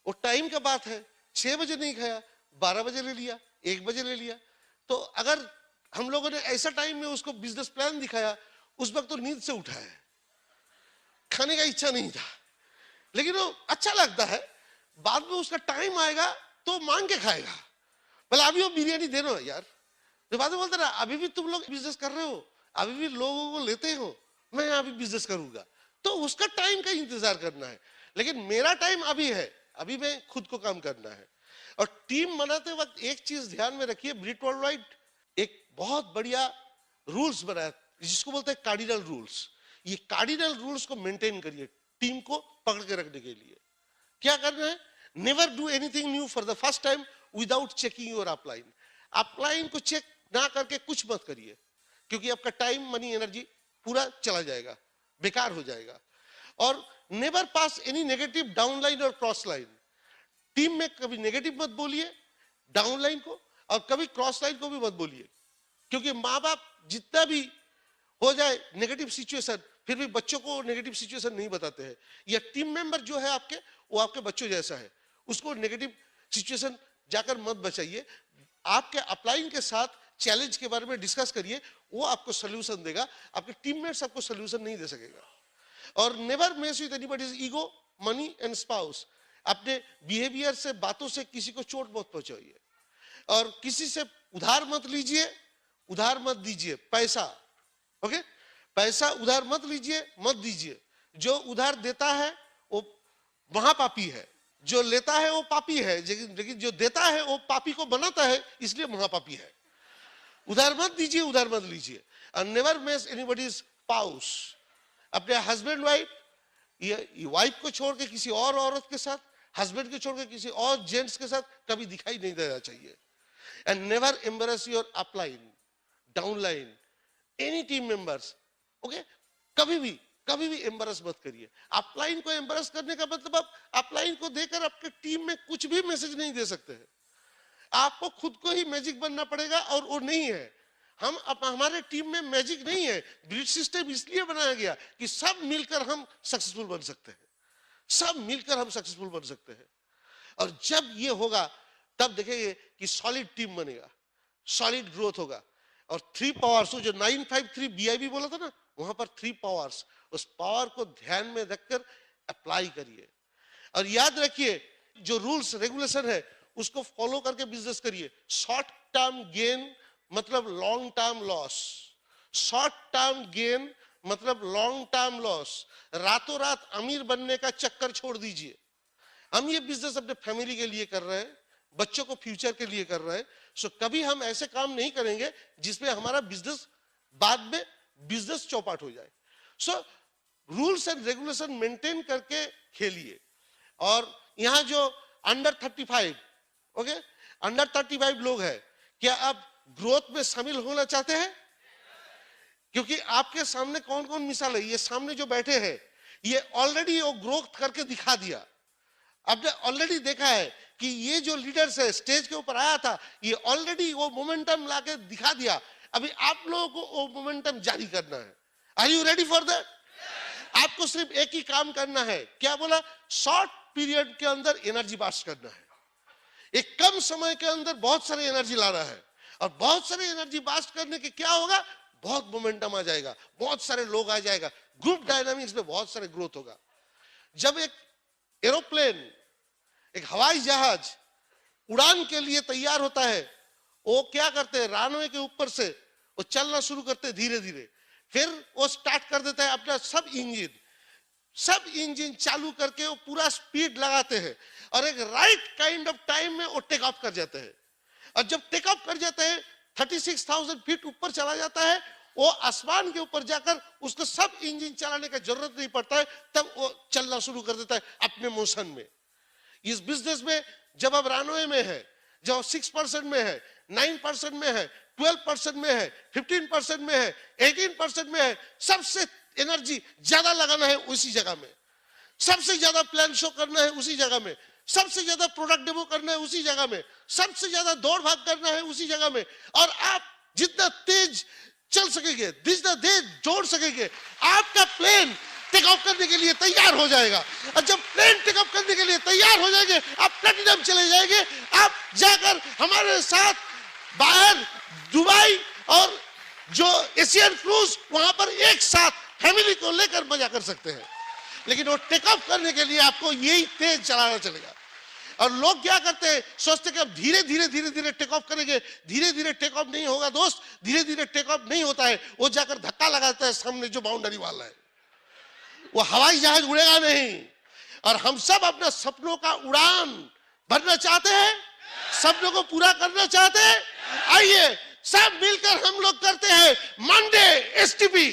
वो टाइम का बात है, 6 बजे नहीं खाया, 12 बजे ले लिया, 1 बजे ले लिया। तो अगर हम लोगों ने ऐसा टाइम में उसको बिजनेस प्लान दिखाया, उस वक्त तो नींद से उठा है, खाने का इच्छा नहीं था, लेकिन वो अच्छा लगता है। बाद में उसका टाइम आएगा तो मांग के खाएगा, भले अभी वो बिरयानी दे दो यार। तो बाद में बोलते ना अभी भी तुम लोग बिजनेस कर रहे हो, अभी भी लोगों को लेते हो, मैं अभी बिजनेस करूंगा, तो उसका टाइम का इंतजार करना है। लेकिन मेरा टाइम अभी है, अभी में खुद को काम करना है। और टीम बनाते वक्त एक चीज ध्यान में रखिए, ब्रिट वर्ल्डवाइड एक बहुत बढ़िया रूल्स बनाया जिसको बोलते हैं कार्डिनल रूल्स। ये कार्डिनल रूल्स को मेंटेन करिए टीम को पकड़ के रखने के लिए। क्या करना है? Never do anything new for the first time without checking your upline. Upline को चेक ना करके कुछ मत करिए, क्योंकि आपका टाइम, मनी, एनर्जी पूरा चला जाएगा, बेकार हो जाएगा। और नेवर पास एनी नेगेटिव डाउनलाइन और क्रॉस लाइन। टीम में कभी नेगेटिव मत बोलिए डाउनलाइन को, और कभी क्रॉस लाइन को भी मत बोलिए, क्योंकि माँ बाप जितना भी हो जाए नेगेटिव सिचुएशन, फिर भी बच्चों को नेगेटिव सिचुएशन नहीं बताते हैं। या टीम मेंबर जो है आपके, वो आपके बच्चों जैसा है, उसको नेगेटिव सिचुएशन जाकर मत बचाइए। आपके अपलाइन के साथ चैलेंज के बारे में डिस्कस करिए, वो आपको सोल्यूशन देगा, आपके टीममेट्स आपको सोल्यूशन नहीं दे सकेगा। और never mess with anybody's ego, money and spouse. अपने बिहेवियर से, बातों से किसी को चोट मत पहुंचाइए, और किसी से उधार मत लीजिए, उधार मत दीजिए पैसा। ओके, पैसा उधार मत लीजिए, मत दीजिए। जो उधार देता है वो महापापी है, जो लेता है वो पापी है, लेकिन जो देता है वो पापी को बनाता है, इसलिए महापापी है। उधार मत दीजिए, उधार मत लीजिए। और नेवर मेस एनीबॉडीज स्पाउस। अपने हस्बैंड वाइफ, ये वाइफ को छोड़ के किसी और औरत के साथ, हस्बैंड को छोड़ के किसी और जेंट्स के साथ कभी दिखाई नहीं देना चाहिए। And never embarrass your upline, downline, any team members. Okay, कभी भी एम्बेरस मत करिए। अपलाइन को एम्बेरस करने का मतलब आप अपलाइन को देकर आपके टीम में कुछ भी मैसेज नहीं दे सकते हैं। आपको खुद को ही मैजिक बनना पड़ेगा, और वो नहीं है। हमारे टीम में मैजिक नहीं है। ब्रिट सिस्टम इसलिए बनाया गया कि सब मिलकर हम सक्सेसफुल बन सकते हैं, सब मिलकर हम सक्सेसफुल बन सकते हैं। और जब ये होगा तब देखेंगे कि सॉलिड टीम बनेगा, सॉलिड ग्रोथ होगा। और 3 पावर्स, जो 953 BIB बोला था ना, वहां पर 3 पावर्स, उस पावर को ध्यान में रखकर अप्लाई करिए। और याद रखिए, जो रूल्स रेगुलेशन है उसको फॉलो करके बिजनेस करिए। शॉर्ट टर्म गेन मतलब long term loss, short term gain मतलब लॉन्ग टर्म लॉस। रातों रात अमीर बनने का चक्कर छोड़ दीजिए। हम ये बिजनेस अपने फैमिली के लिए कर रहे हैं, बच्चों को फ्यूचर के लिए कर रहे हैं। सो कभी हम ऐसे काम नहीं करेंगे जिसमें हमारा बिजनेस बाद में बिजनेस चौपाट हो जाए। So rules and regulation maintain करके खेलिए। और यहां जो अंडर 35, ओके, अंडर 35 लोग हैं, क्या आप ग्रोथ में शामिल होना चाहते हैं? क्योंकि आपके सामने कौन कौन मिसाल है, ये सामने जो बैठे हैं, ये ऑलरेडी वो ग्रोथ करके दिखा दिया। आपने ऑलरेडी देखा है कि ये जो लीडर्स है, स्टेज के ऊपर आया था, ये ऑलरेडी वो मोमेंटम लाके दिखा दिया। अभी आप लोगों को वो मोमेंटम जारी करना है। Are you ready for that? आपको सिर्फ एक ही काम करना है। क्या बोला? शॉर्ट पीरियड के अंदर एनर्जी बास्ट करना है। एक कम समय के अंदर बहुत सारी एनर्जी ला रहा है, और बहुत सारी एनर्जी बास्ट करने के क्या होगा? बहुत मोमेंटम आ जाएगा, बहुत सारे लोग आ जाएगा, ग्रुप डायनामिक्स में बहुत सारे ग्रोथ होगा। जब एक एरोप्लेन, एक हवाई जहाज उड़ान के लिए तैयार होता है, वो क्या करते हैं? रनवे के ऊपर से वो चलना शुरू करते हैं धीरे धीरे, फिर वो स्टार्ट कर देता है अपना सब इंजन चालू करके वो पूरा स्पीड लगाते हैं, और एक राइट काइंड ऑफ टाइम में वो टेक ऑफ कर जाते हैं। और जब टेक ऑफ कर जाते हैं 36,000 फीट ऊपर चला जाता है, वो आसमान के ऊपर जाकर उसको सब इंजन चलाने का जरूरत नहीं पड़ता है, तब वो चलना शुरू कर देता है अपने मोशन में। इस बिजनेस में जब आप रनवे में है, जब 6% में है, 9% में है, 12% में है, 15% में है, 18% में है, सबसे एनर्जी ज्यादा लगाना है उसी जगह में, सबसे ज्यादा प्लान शो करना है उसी जगह में, सबसे ज्यादा प्रोडक्ट डेमो करना है उसी जगह में, सबसे ज्यादा दौड़ भाग करना है उसी जगह में। और आप जितना तेज चल सकेंगे, जितना तेज दौड़ सकेंगे, आपका प्लेन टेक ऑफ करने के लिए तैयार हो जाएगा। और जब प्लेन टेक ऑफ करने के लिए तैयार हो जाएंगे, आप प्लेटिनम चले जाएंगे। आप जाकर हमारे साथ बाहर दुबई और जो एशियन क्रूज, वहां पर एक साथ फैमिली को लेकर मजा कर सकते हैं। लेकिन वो टेक ऑफ करने के लिए आपको यही तेज चलाना चलेगा। और लोग क्या करते हैं? सोचते हैं कि अब धीरे धीरे टेक ऑफ करेंगे। धीरे धीरे टेक ऑफ नहीं होगा दोस्त, धीरे धीरे टेक ऑफ नहीं होता है। वो जाकर धक्का लगाता है सामने जो बाउंड्री वाला है, वो हवाई जहाज उड़ेगा नहीं। और हम सब अपने सपनों का उड़ान भरना चाहते हैं, सपनों को पूरा करना चाहते हैं। आइए सब मिलकर हम लोग करते हैं मंडे एसटीपी,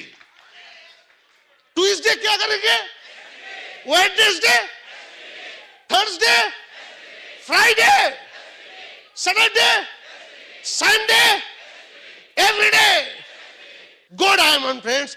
ट्यूसडे क्या करेंगे, Wednesday, Thursday, Friday, Saturday, Sunday, every day. Go Diamond, friends.